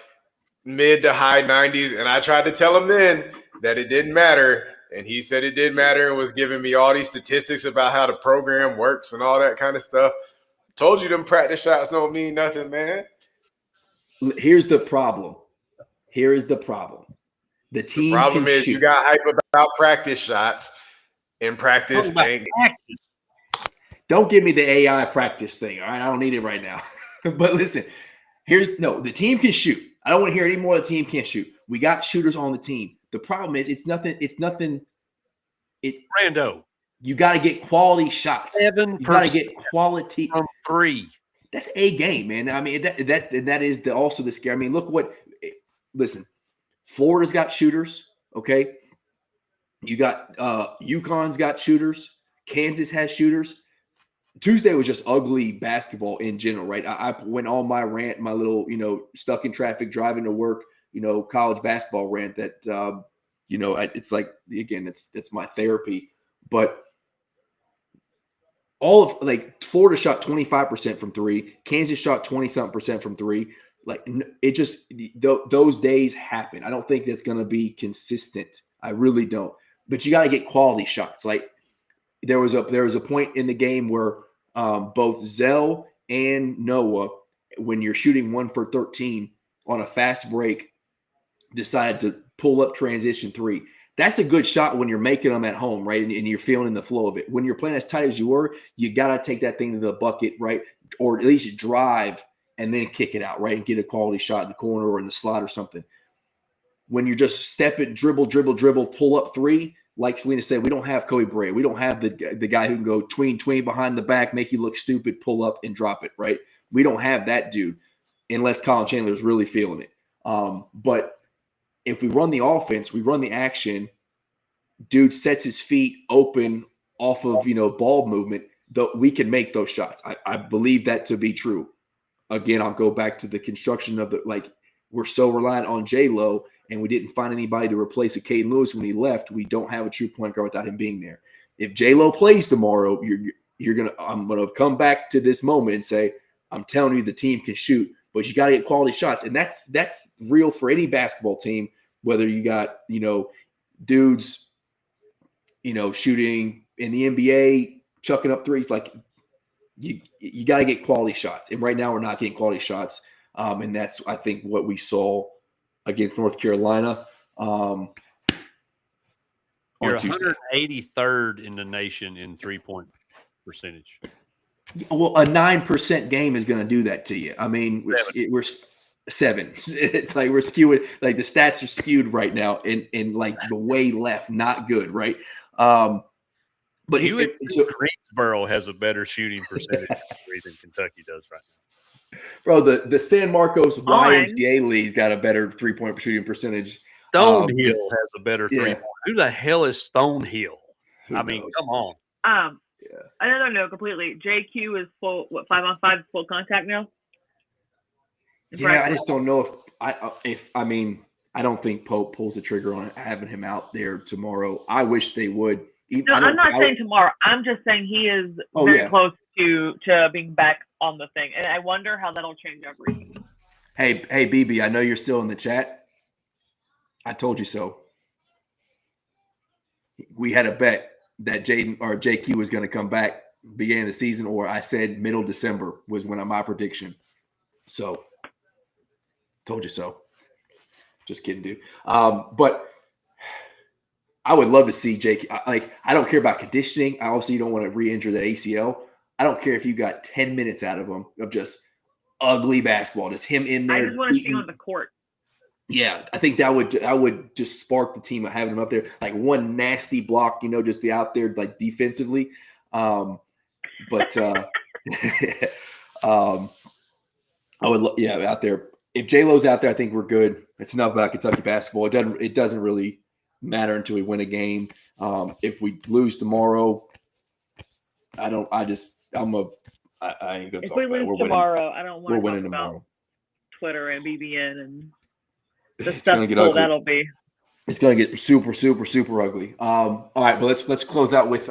mid to high 90s. And I tried to tell him then that it didn't matter. And he said it did matter and was giving me all these statistics about how the program works and all that kind of stuff. Told you them practice shots don't mean nothing, man. Here's the problem. The problem is you got hype about practice shots and practice thing. Don't give me the AI practice thing. All right, I don't need it right now. But listen, the team can shoot. I don't want to hear any more. The team can't shoot. We got shooters on the team. The problem is it's nothing. Rando, you got to get quality shots. 7% you got to get quality from 3. That's a game, man. I mean that is also the scare. I mean, listen. Florida's got shooters, okay? You got UConn's got shooters. Kansas has shooters. Tuesday was just ugly basketball in general, right? I went on my rant, my little, stuck in traffic, driving to work, college basketball rant that, it's like, again, it's my therapy. But Florida shot 25% from 3. Kansas shot 20-something% from 3. Like, it just those days happen. I don't think that's going to be consistent. I really don't. But you got to get quality shots. Like, there was a point in the game where both Zell and Noah, when you're shooting 1 for 13 on a fast break, decided to pull up transition 3. That's a good shot when you're making them at home, right? And you're feeling the flow of it. When you're playing as tight as you were, you got to take that thing to the bucket, right? Or at least drive and then kick it out, right, and get a quality shot in the corner or in the slot or something. When you're just stepping, dribble, pull up 3, like Selena said, we don't have Kobe Bryant. We don't have the guy who can go tween behind the back, make you look stupid, pull up and drop it, right? We don't have that dude unless Colin Chandler is really feeling it. But if we run the offense, we run the action, dude sets his feet open off of, ball movement, we can make those shots. I believe that to be true. Again, I'll go back to the construction of we're so reliant on J-Lo and we didn't find anybody to replace a Caden Lewis when he left. We don't have a true point guard without him being there. if J-Lo plays tomorrow, I'm gonna come back to this moment and say, I'm telling you, the team can shoot, but you got to get quality shots, and that's real for any basketball team. Whether you got dudes, shooting in the NBA, chucking up threes, like you got to get quality shots. And right now, we're not getting quality shots, and that's I think what we saw against North Carolina. You're 183rd in the nation in 3-point percentage. Well, a 9% game is going to do that to you. I mean, we're 7. It's like we're skewed. Like the stats are skewed right now, and like the way left, not good, right? But Greensboro has a better shooting percentage than Kentucky does right now. Bro, the San Marcos YMCA League's got a better 3-point shooting percentage. Stonehill has a better 3-point. Who the hell is Stonehill? I mean, come on. Another note completely. JQ is full. 5-on-5 full contact now? I just don't know I don't think Pope pulls the trigger on having him out there tomorrow. I wish they would. I'm not saying tomorrow. I'm just saying he is very close to being back on the thing, and I wonder how that'll change everything. Hey, BB, I know you're still in the chat. I told you so. We had a bet that Jaden or JQ was going to come back beginning of the season, or I said middle December was my prediction. So, told you so. Just kidding, dude. But I would love to see JQ. I don't care about conditioning. I obviously don't want to re-injure the ACL. I don't care if you got 10 minutes out of him of just ugly basketball, just him in there. I just want to see him on the court. Yeah, I think that would just spark the team of having him up there, like one nasty block, just be out there like defensively. I would, out there. If J-Lo's out there, I think we're good. It's enough about Kentucky basketball. It doesn't really matter until we win a game. If we lose tomorrow, I ain't gonna talk about it. If we lose tomorrow, I don't want to talk about tomorrow. Twitter and BBN and the it's stuff gonna get ugly. That'll be. It's gonna get super, super, super ugly. All right, but let's close out with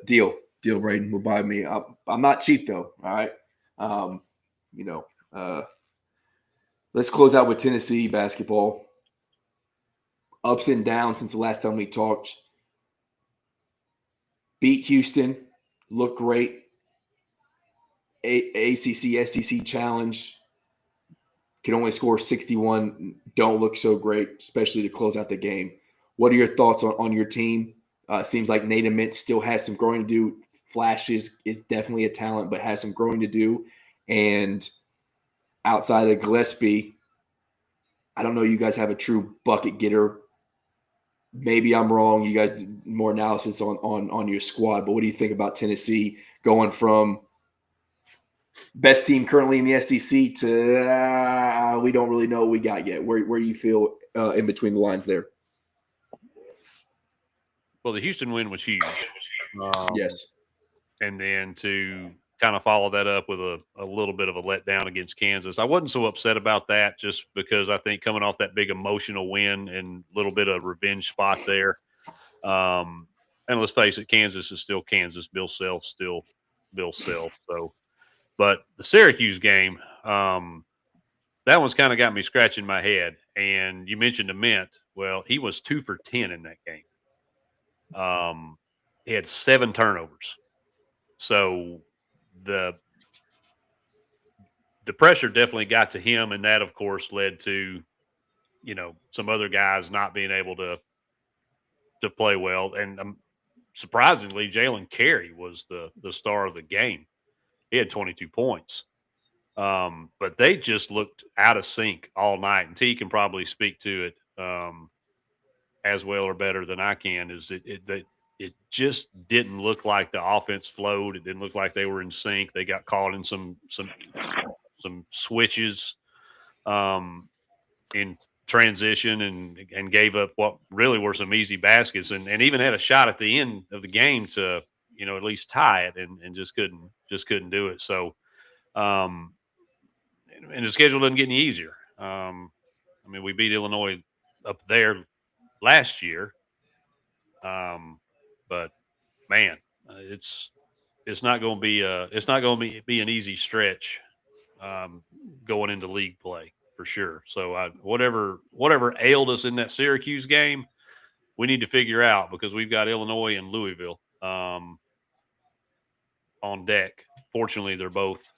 deal, Braden will buy me. I'm not cheap though. All right, let's close out with Tennessee basketball. Ups and downs since the last time we talked. Beat Houston, looked great. ACC, SEC challenge. Can only score 61. Don't look so great, especially to close out the game. What are your thoughts on your team? Seems like Nate Mintz still has some growing to do. Flash is definitely a talent, but has some growing to do. And outside of Gillespie, I don't know you guys have a true bucket getter. Maybe I'm wrong. You guys did more analysis on your squad, but what do you think about Tennessee going from best team currently in the SEC to we don't really know what we got yet? Where do you feel in between the lines there? Well, the Houston win was huge. Yes. And then to kind of follow that up with a little bit of a letdown against Kansas. I wasn't so upset about that just because I think coming off that big emotional win and a little bit of revenge spot there. And let's face it, Kansas is still Kansas. Bill Self still Bill Self. So, but the Syracuse game, that one's kind of got me scratching my head. And you mentioned the Mint. Well, he was 2 for 10 in that game. He had 7 turnovers. So the pressure definitely got to him, and that, of course, led to, some other guys not being able to play well. And surprisingly, Jalen Carey was the star of the game. He had 22 points. But they just looked out of sync all night. And T can probably speak to it as well or better than I can. It just didn't look like the offense flowed. It didn't look like they were in sync. They got caught in some switches in transition and gave up what really were some easy baskets and even had a shot at the end of the game to at least tie it and just couldn't do it. So and the schedule doesn't get any easier. We beat Illinois up there last year. But man, it's not going to be an easy stretch going into league play for sure. So whatever ailed us in that Syracuse game, we need to figure out, because we've got Illinois and Louisville on deck. Fortunately, they're both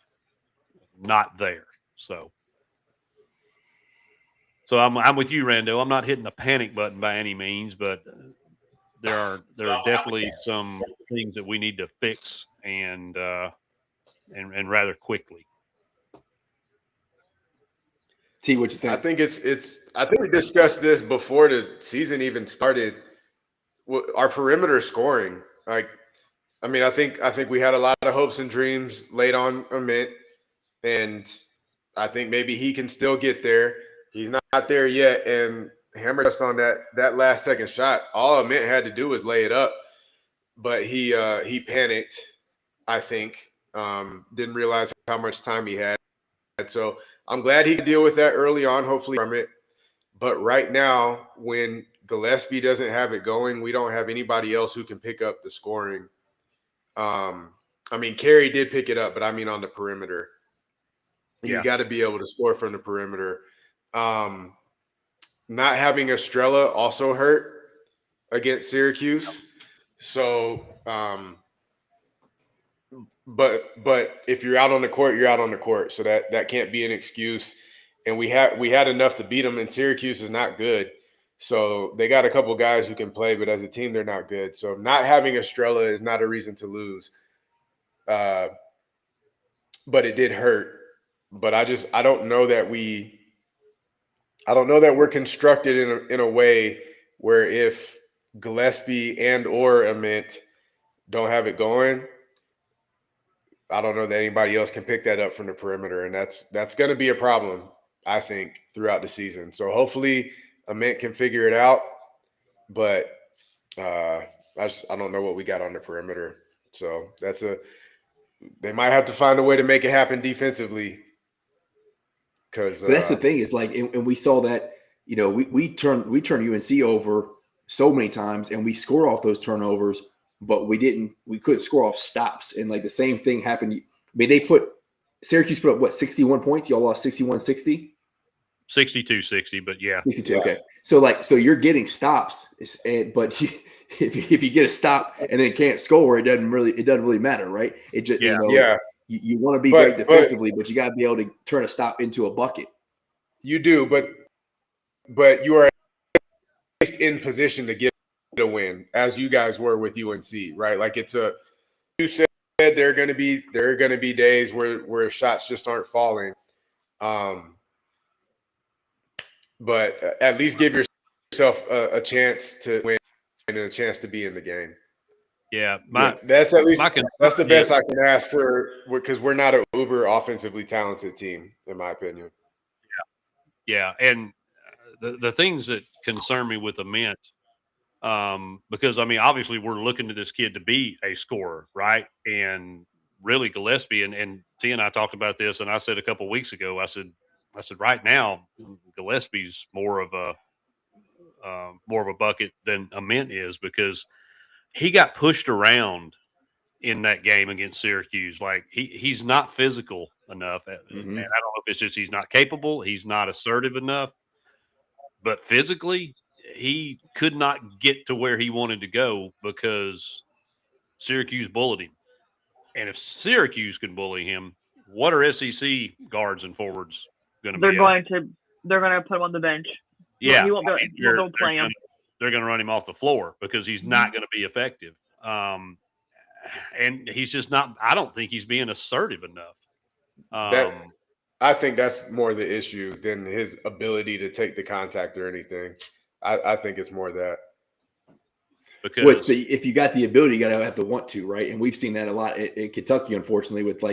not there. So I'm with you, Rando. I'm not hitting the panic button by any means, but there are definitely some things that we need to fix and rather quickly. T, what you think? I think I think we discussed this before the season even started. Our perimeter scoring, I think we had a lot of hopes and dreams laid on Amit, and I think maybe he can still get there. He's not there yet, and Hammer touched on that last second shot. All Amit had to do was lay it up, but he panicked, I think. Didn't realize how much time he had. So I'm glad he could deal with that early on, hopefully from it. But right now, when Gillespie doesn't have it going, we don't have anybody else who can pick up the scoring. Carey did pick it up, but I mean on the perimeter. You got to be able to score from the perimeter. Not having Estrella also hurt against Syracuse. So, but if you're out on the court, you're out on the court. So that can't be an excuse. And we had enough to beat them, and Syracuse is not good. So they got a couple guys who can play, but as a team, they're not good. So not having Estrella is not a reason to lose. But it did hurt. But I don't know that we're constructed in a way where if Gillespie and or Amit don't have it going, I don't know that anybody else can pick that up from the perimeter, and that's going to be a problem, I think, throughout the season. So hopefully Amit can figure it out, but I don't know what we got on the perimeter. So they might have to find a way to make it happen defensively. But that's the thing is and we saw that, we turned UNC over so many times, and we score off those turnovers, but we couldn't score off stops. And the same thing happened. Syracuse put up 61 points. Y'all lost 61-60. 62-60, but yeah. 62. Yeah. Okay. So you're getting stops, but if you get a stop and then can't score, it doesn't really matter, right? It just You want to be great defensively, but you got to be able to turn a stop into a bucket. You do, but you are in position to get a win, as you guys were with UNC, right? You said there are going to be days where shots just aren't falling, but at least give yourself a chance to win and a chance to be in the game. Yeah, that's the best I can ask for, because we're not an uber offensively talented team, in my opinion. Yeah, and the things that concern me with Amit, because obviously we're looking to this kid to be a scorer, right? And really Gillespie and T and I talked about this, and I said a couple of weeks ago, I said right now Gillespie's more of a bucket than Amit is, because he got pushed around in that game against Syracuse. He's not physical enough. Mm-hmm. And I don't know if it's just he's not capable, he's not assertive enough, but physically he could not get to where he wanted to go because Syracuse bullied him. And if Syracuse can bully him, what are SEC guards and forwards going to be? They're going to put him on the bench. Yeah. He won't play him. They're going to run him off the floor because he's not going to be effective. And he's just not – I don't think he's being assertive enough. I think that's more the issue than his ability to take the contact or anything. I think it's more that. Because if you got the ability, you got to have to want to, right? And we've seen that a lot in Kentucky, unfortunately, with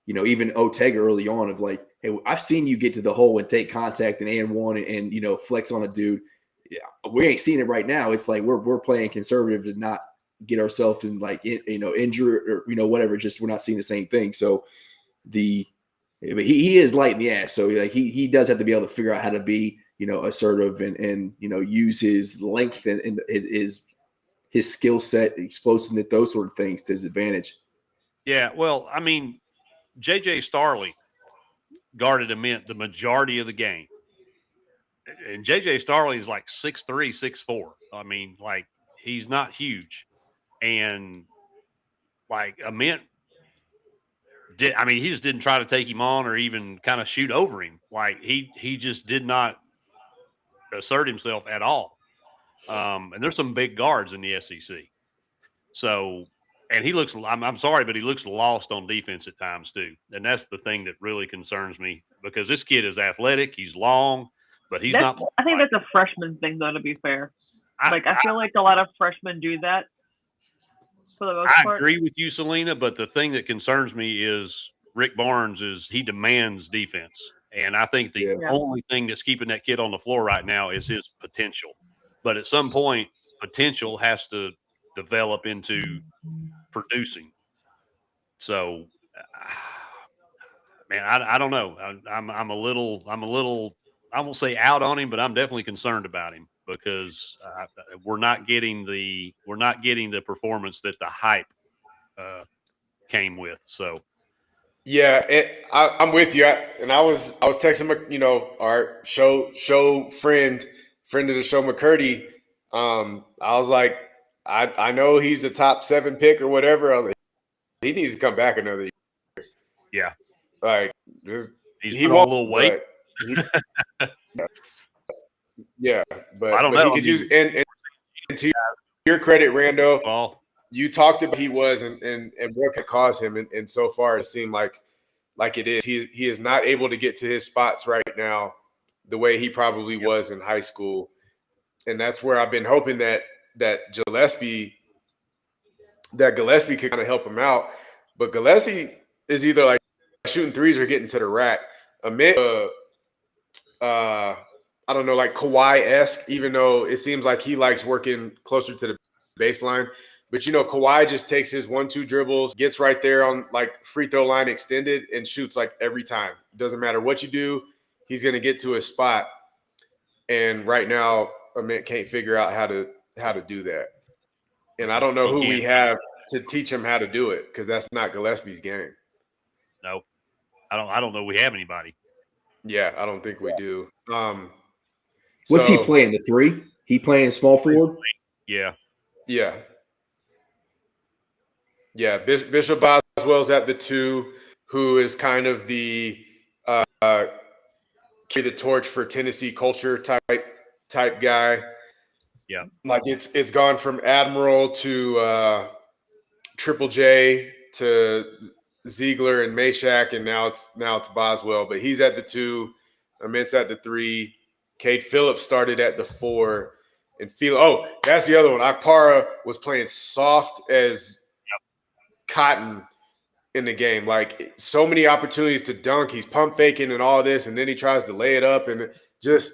even Otega early on of hey, I've seen you get to the hole and take contact and one and flex on a dude. Yeah, we ain't seeing it right now. It's we're playing conservative to not get ourselves in injury or whatever. Just we're not seeing the same thing. So but he is light in the ass. So he does have to be able to figure out how to be assertive and use his length and his his skill set, explosiveness, those sort of things to his advantage. Yeah, well, I mean, J.J. Starley guarded Ament the majority of the game. And J.J. Starley is like 6'3", 6'4". I mean, like, he's not huge. And, like, Ament he just didn't try to take him on or even kind of shoot over him. Like, he just did not assert himself at all. And there's some big guards in the SEC. So, and he looks, I'm sorry, but he looks lost on defense at times too. And that's the thing that really concerns me, because this kid is athletic. He's long, but he's not. I think that's a freshman thing, though, to be fair. I feel like a lot of freshmen do that for the most part. I agree with you, Selena, but the thing that concerns me is Rick Barnes he demands defense. And I think the only thing that's keeping that kid on the floor right now is his potential. But at some point, potential has to develop into producing. So, man, I don't know. I'm a little, I won't say out on him, but I'm definitely concerned about him, because we're not getting the performance that the hype came with. So, yeah, I'm with you. I was texting our show friend of the show, McCurdy. I was like, I know he's a top 7 pick or whatever. I was like, he needs to come back another year. Yeah, like he won't a little weight. Yeah, but I don't know. He could use and to your credit, Rando, you talked about he was and what could cause him, and so far it seemed like it is. He is not able to get to his spots right now the way he probably was in high school, and that's where I've been hoping that Gillespie could kind of help him out. But Gillespie is either like shooting threes or getting to the rack. Amid I don't know, like Kawhi-esque, even though it seems like he likes working closer to the baseline. But, Kawhi just takes his 1-2 dribbles, gets right there on, like, free throw line extended, and shoots, like, every time. Doesn't matter what you do, he's going to get to his spot. And right now, Amit can't figure out how to do that. And I don't know who we have to teach him how to do it, because that's not Gillespie's game. No, I don't know we have anybody. Yeah, I don't think we do. What's he playing? The 3? He playing small forward? Yeah. Yeah. Yeah. Bishop Boswell's at the 2, who is kind of the carry the torch for Tennessee culture type guy. Yeah. Like it's gone from Admiral to Triple J to Ziegler and Meshack, and now it's Boswell. But he's at the 2, Amit's at the 3. Cade Phillips started at the 4, and that's the other one. Akpara was playing soft as cotton in the game. Like, so many opportunities to dunk. He's pump faking and all this, and then he tries to lay it up, and just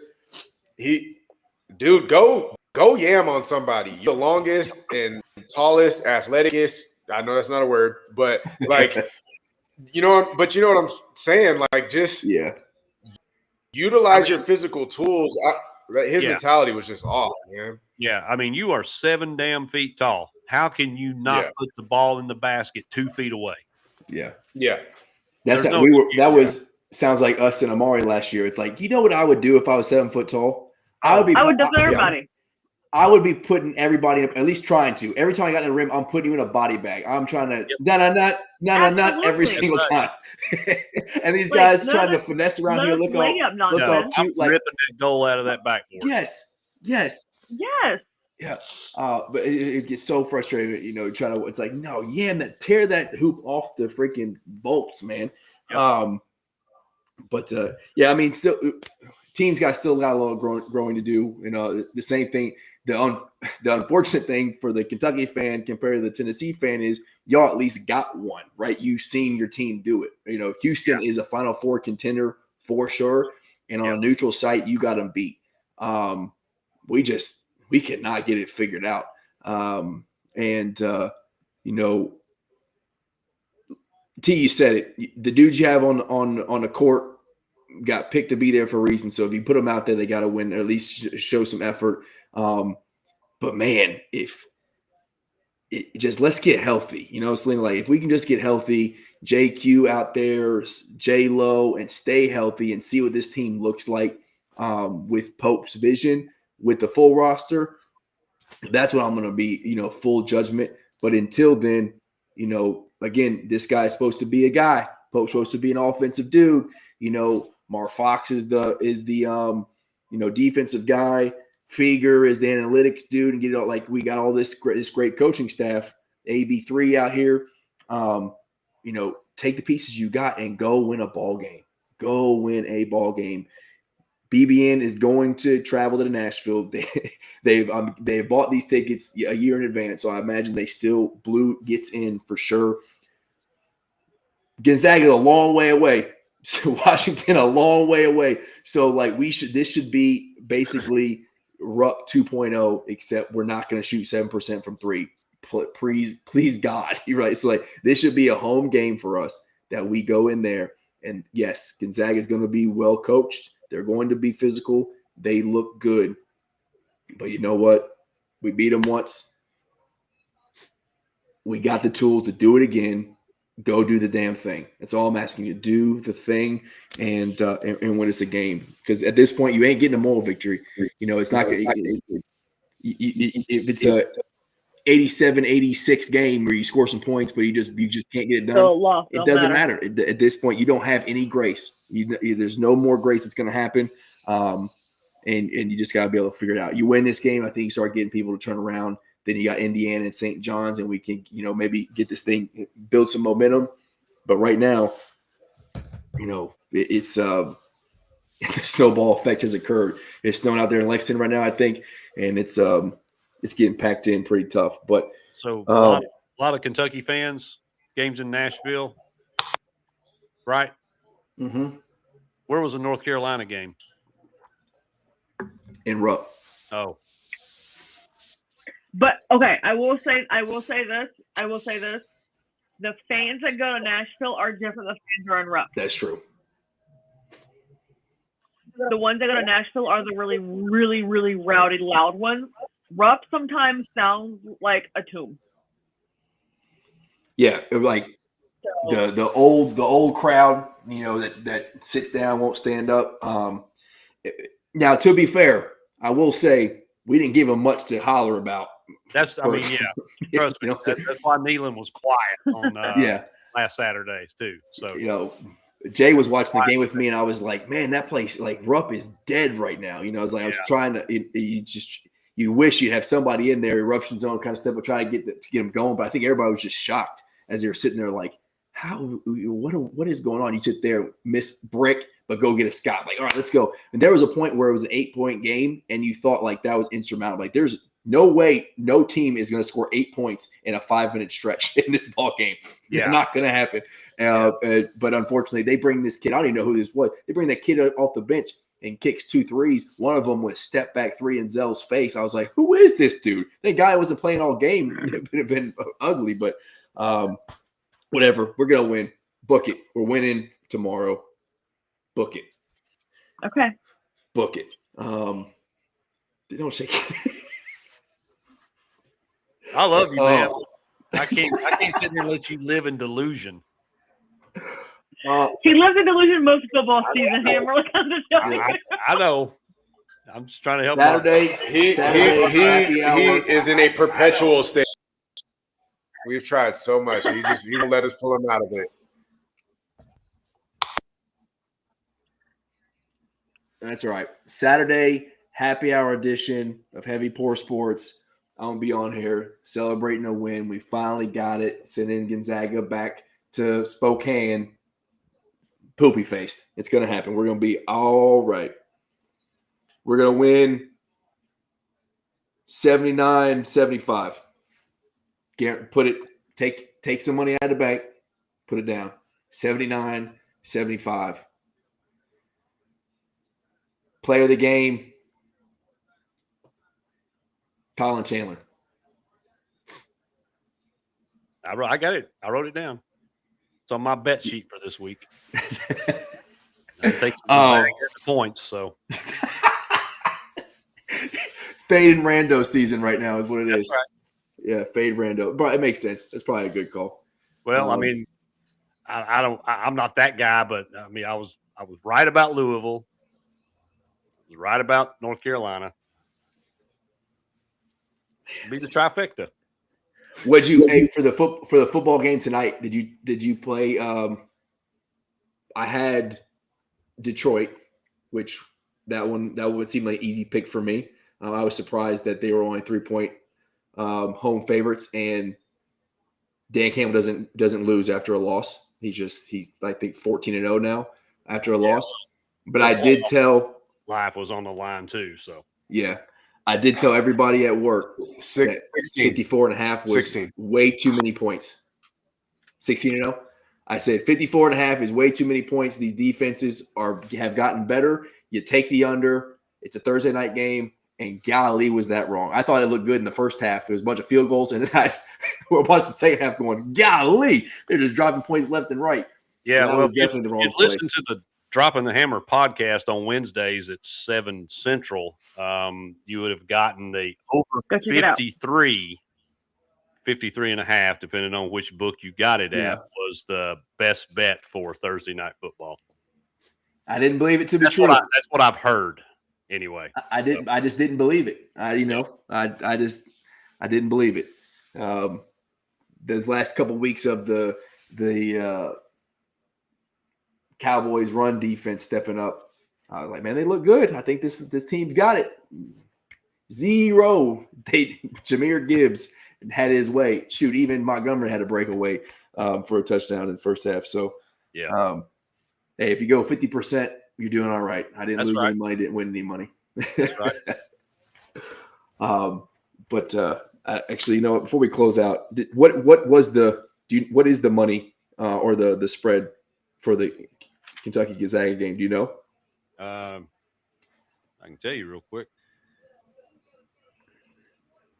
go yam on somebody. You're the longest and tallest, athleticest. I know that's not a word, but like, you know what I'm saying? Like, just utilize your physical tools. His mentality was just off, man. Yeah, I mean, you are 7 damn feet tall. How can you not put the ball in the basket 2 feet away? Yeah. Yeah. Sounds like us and Amari last year. It's like, you know what I would do if I was 7 foot tall? I would dunk everybody. I would be putting everybody up, at least trying to. Every time I got in the rim, I'm putting you in a body bag. I'm trying to not every single time. And these guys trying to finesse around here. Look all cute. I'm ripping that goal out of that backboard. Yes. Yeah. But it gets so frustrating, it's like, no, tear that hoop off the freaking bolts, man. Yep. I mean, still, teams still got a lot of growing to do. The same thing. The unfortunate thing for the Kentucky fan compared to the Tennessee fan is y'all at least got one, right? You've seen your team do it. Houston is a Final Four contender for sure, and on a neutral site, you got them beat. We could not get it figured out. T, you said it. The dudes you have on the court got picked to be there for a reason. So if you put them out there, they got to win, or at least show some effort. But man, if just let's get healthy. Celine, like if we can just get healthy, JQ out there, J Lo, and stay healthy and see what this team looks like with Pope's vision, with the full roster, that's what I'm going to be, full judgment. But until then, again, this guy's supposed to be a guy. Pope's supposed to be an offensive dude. Mar Fox is the defensive guy. Fieger is the analytics dude, and get it all, like we got all this great coaching staff. AB3 out here. Take the pieces you got and go win a ball game. Go win a ball game. BBN is going to travel to Nashville. They've bought these tickets a year in advance, so I imagine they still Blue gets in for sure. Gonzaga a long way away. Washington a long way away. So this should be basically Rupp 2.0, except we're not going to shoot 7% from three. Please God, you're right. So this should be a home game for us that we go in there, and yes, Gonzaga is going to be well coached. They're going to be physical. They look good, but you know what? We beat them once. We got the tools to do it again. Go do the damn thing. That's all I'm asking you. Do the thing and win us a game. Because at this point, you ain't getting a moral victory. It's not. If it's a 87-86 game where you score some points, but you just can't get it done. It doesn't matter. At this point, you don't have any grace. There's no more grace that's going to happen, and you just got to be able to figure it out. You win this game, I think you start getting people to turn around. Then you got Indiana and St. John's, and we can maybe get this thing, build some momentum. But right now, it's the snowball effect has occurred. It's snowing out there in Lexington right now, I think, and it's getting packed in pretty tough. But so a lot of Kentucky fans, games in Nashville, right? Mm-hmm. Where was the North Carolina game? In Rupp. Oh. But okay, I will say this. The fans that go to Nashville are different than the fans that are in Rupp. That's true. The ones that go to Nashville are the really, really, really rowdy, loud ones. Rupp sometimes sounds like a tomb. Yeah, like the old crowd, that sits down, won't stand up. Now, to be fair, I will say we didn't give them much to holler about. Trust me. That's why Nealon was quiet on last Saturdays too. So Jay was watching the game with me, and I was like, man, that place, Rupp is dead right now. I was trying to. You wish you'd have somebody in there, eruption zone kind of stuff, but try to get them going. But I think everybody was just shocked as they were sitting there, like, what is going on? You sit there, miss brick, but go get a Scott. Like, all right, let's go. And there was a point where it was an 8-point game, and you thought that was insurmountable. Like, there's no way no team is going to score 8 points in a 5-minute stretch in this ball game. Yeah. It's not going to happen. But unfortunately, they bring this kid. I don't even know who this was. They bring that kid off the bench and kicks 2 threes. One of them was step back 3 in Zell's face. I was like, who is this dude? That guy wasn't playing all game. It would have been ugly, but whatever. We're going to win. Book it. We're winning tomorrow. Book it. Okay. Book it. Don't shake it. I love you, man. I can't sit here and let you live in delusion. He lives in delusion most football season. I know. I'm just trying to help. Saturday, he is in a perpetual state. We've tried so much. He won't let us pull him out of it. That's right. Saturday, happy hour edition of Heavy Pour Sports. I'm going to be on here celebrating a win. We finally got it. Sending Gonzaga back to Spokane. Poopy faced. It's going to happen. We're going to be all right. We're going to win 79-75. Take some money out of the bank. Put it down. 79-75. Player of the game, Colin Chandler. I got it. I wrote it down. It's on my bet sheet for this week. I'm taking the points, so. Fade and Rando season right now is what it is. Right. Yeah, fade Rando. But it makes sense. That's probably a good call. Well, I mean, I'm not that guy, but I mean, I was right about Louisville. I was right about North Carolina. Be the trifecta. Would you for the football game tonight? Did you play? I had Detroit, which that would seem like an easy pick for me. I was surprised that they were only 3-point home favorites, and Dan Campbell doesn't lose after a loss. He's I think 14-0 now after a loss. But I did tell life was on the line too. So yeah, I did tell everybody at work 16. 54.5 was 16. way too many points. 16-0. I said 54.5 is way too many points. These defenses have gotten better. You take the under. It's a Thursday night game, and Galilee was that wrong. I thought it looked good in the first half. There was a bunch of field goals, and then we're a bunch of second half going, Golly, they're just dropping points left and right. Yeah, so that was definitely the wrong play. Listen to the Dropping the Hammer podcast on Wednesdays at 7 Central. You would have gotten the over 53 and a half, depending on which book you got it at, was the best bet for Thursday night football. I didn't believe it to be true. That's what I've heard anyway. I didn't. I just didn't believe it. I didn't believe it. Those last couple of weeks of the Cowboys run defense stepping up, I was like, man, they look good. I think this team's got it. Jahmyr Gibbs had his way. Shoot, even Montgomery had a breakaway for a touchdown in the first half. So, hey, if you go 50%, you're doing all right. I didn't lose any money, didn't win any money. That's right. But actually, you know what? Before we close out, what is the money or the spread for the Kentucky Gonzaga game? Do you know? I can tell you real quick.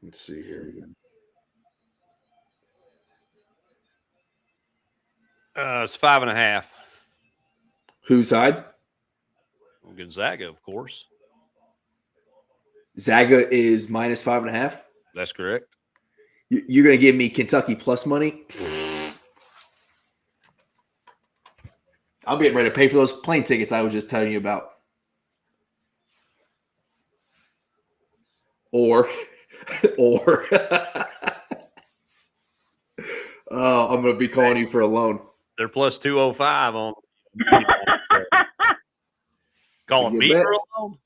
Let's see here. It's 5.5. Whose side? Well, Gonzaga, of course. Zaga is minus 5.5. That's correct. You're going to give me Kentucky plus money? I'll be getting ready to pay for those plane tickets I was just telling you about. Or I'm going to be calling you for a loan. They're plus 205 on. Calling me for a loan?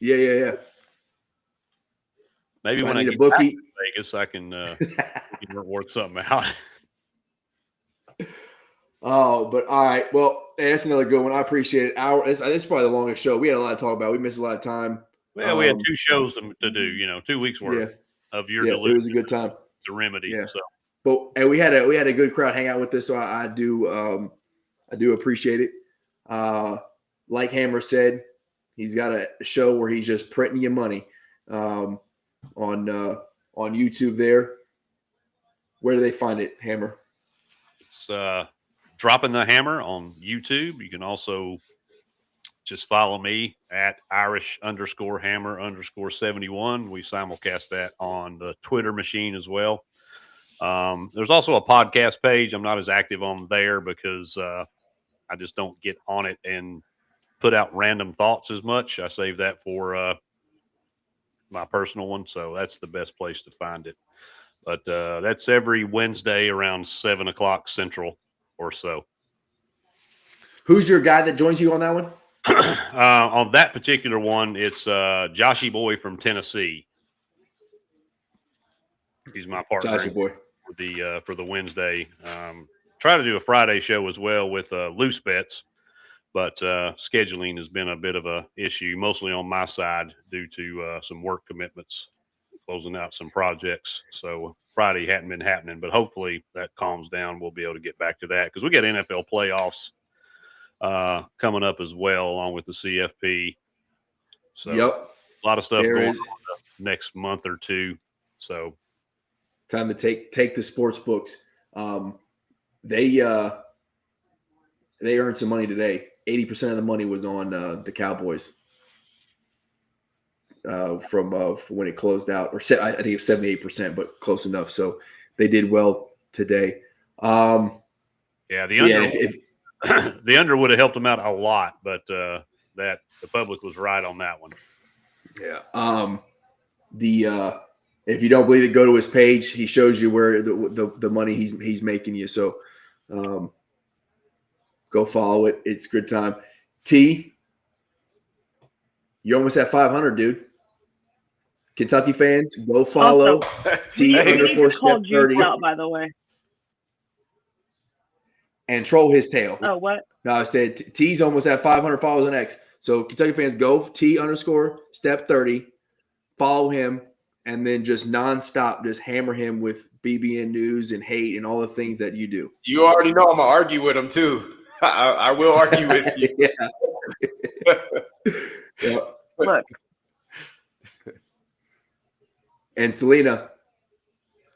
Yeah. Maybe when I get back to Vegas, I can work something out. Oh, but all right. Well, that's another good one. I appreciate it. This is probably the longest show. We had a lot to talk about. We missed a lot of time. Well, we had 2 shows to do. 2 weeks worth of your delusion. It was a good time. The remedy. Yeah. So. And we had a good crowd hang out with us, so I do appreciate it. Like Hammer said, he's got a show where he's just printing you money on YouTube. There, where do they find it, Hammer? It's Dropping the Hammer on YouTube. You can also just follow me at Irish_Hammer_71. We simulcast that on the Twitter machine as well. There's also a podcast page. I'm not as active on there because I just don't get on it and put out random thoughts as much. I save that for my personal one. So that's the best place to find it. But that's every Wednesday around 7 o'clock Central or so. Who's your guy that joins you on that one? On that particular one, it's Joshy Boy from Tennessee. He's my partner. Joshy Boy. For the Wednesday. Try to do a Friday show as well with loose bets, but scheduling has been a bit of a issue, mostly on my side due to some work commitments, closing out some projects. So Friday hadn't been happening, but hopefully that calms down. We'll be able to get back to that because we got NFL playoffs coming up as well, along with the CFP. So a lot of stuff going on the next month or two. So time to take the sports books. They earned some money today. 80% of the money was on the Cowboys. from when it closed out, or I think it was 78%, but close enough. So they did well today. Yeah, the under the under would have helped them out a lot, but that the public was right on that one. Yeah. If you don't believe it, go to his page. He shows you where the money he's making you. So go follow it. It's a good time. T, you're almost at 500, dude. Kentucky fans, go follow T underscore step 30. Out, by the way. And troll his tail. Oh, what? No, I said T's almost at 500 followers on X. So Kentucky fans, go T underscore step 30. Follow him. And then just nonstop, just hammer him with BBN news and hate and all the things that you do. You already know I'm going to argue with him, too. I will argue with you. Yeah. Look. And Selena,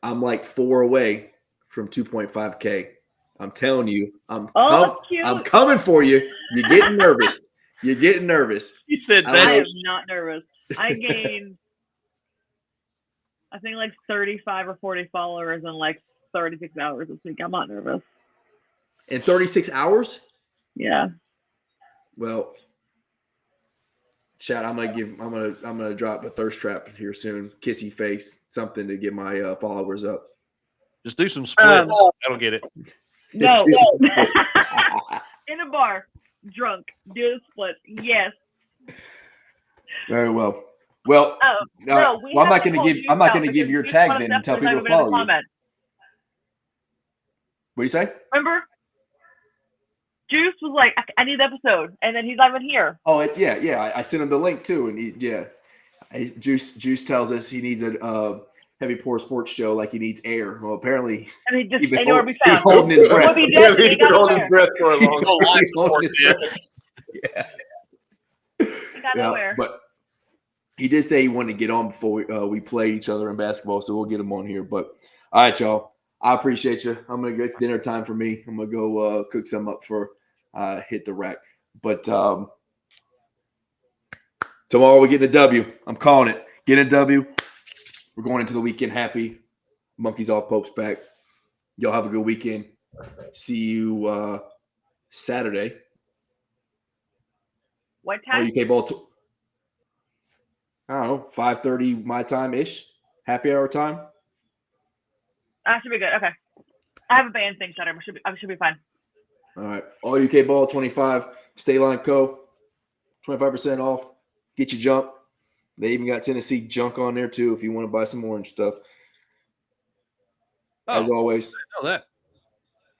I'm like 4 away from 2.5K. I'm telling you, I'm coming for you. You're getting nervous. You're getting nervous. You said I that. am not nervous. I gained, I think, like 35 or 40 followers in like 36 hours this week. I'm not nervous. In 36 hours? Yeah. Well, Chad, I'm gonna drop a thirst trap here soon. Kissy face, something to get my followers up. Just do some splits. That'll get it. No. In a bar, drunk, do the split. Yes. Very well. Well, I'm not going to give your tag then and tell people to follow you. What do you say? Remember, Juice was like, "I need the episode," and then he's not even here. Oh, yeah. I sent him the link too, and Juice tells us he needs a heavy pour sports show like he needs air. Well, apparently, and he's holding his breath. He's been holding his breath for a long time. Yeah. He got nowhere. But he did say he wanted to get on before we play each other in basketball, so we'll get him on here. But all right, y'all. I appreciate you. I'm gonna go. It's dinner time for me. I'm gonna go cook some up for hit the rack. But tomorrow we get a W. I'm calling it. Get a W. We're going into the weekend happy. Monkeys off, Pope's back. Y'all have a good weekend. See you Saturday. What time? AllUKBall. I don't know, 5:30 my time ish. Happy hour time. That should be good. Okay. I have a band thing set up. I should be fine. All right. AllUKBall 25. State Line Co. 25% off. Get your junk. They even got Tennessee junk on there too if you want to buy some orange stuff. As always. I know that.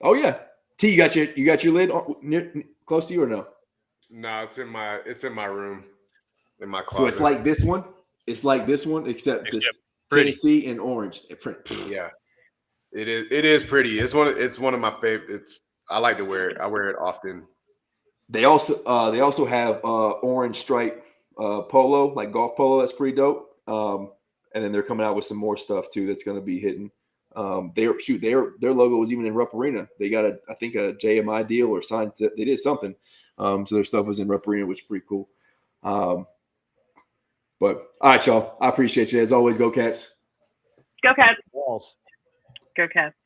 Oh yeah. T, you got your lid close to you or no? No, it's in my room. In my closet. So it's like this one. It's like this one, except this pretty. Tennessee and orange. Yeah. It is pretty. It's one of my favorites. I like to wear it. I wear it often. They also have orange stripe polo, like golf polo. That's pretty dope. And then they're coming out with some more stuff too that's going to be hitting. Their logo was even in Rupp Arena. They got I think a JMI deal or signed. They did something. So their stuff was in Rupp Arena, which is pretty cool. But all right, y'all. I appreciate you as always. Go Cats. Go Cats. Walls. Go Cats.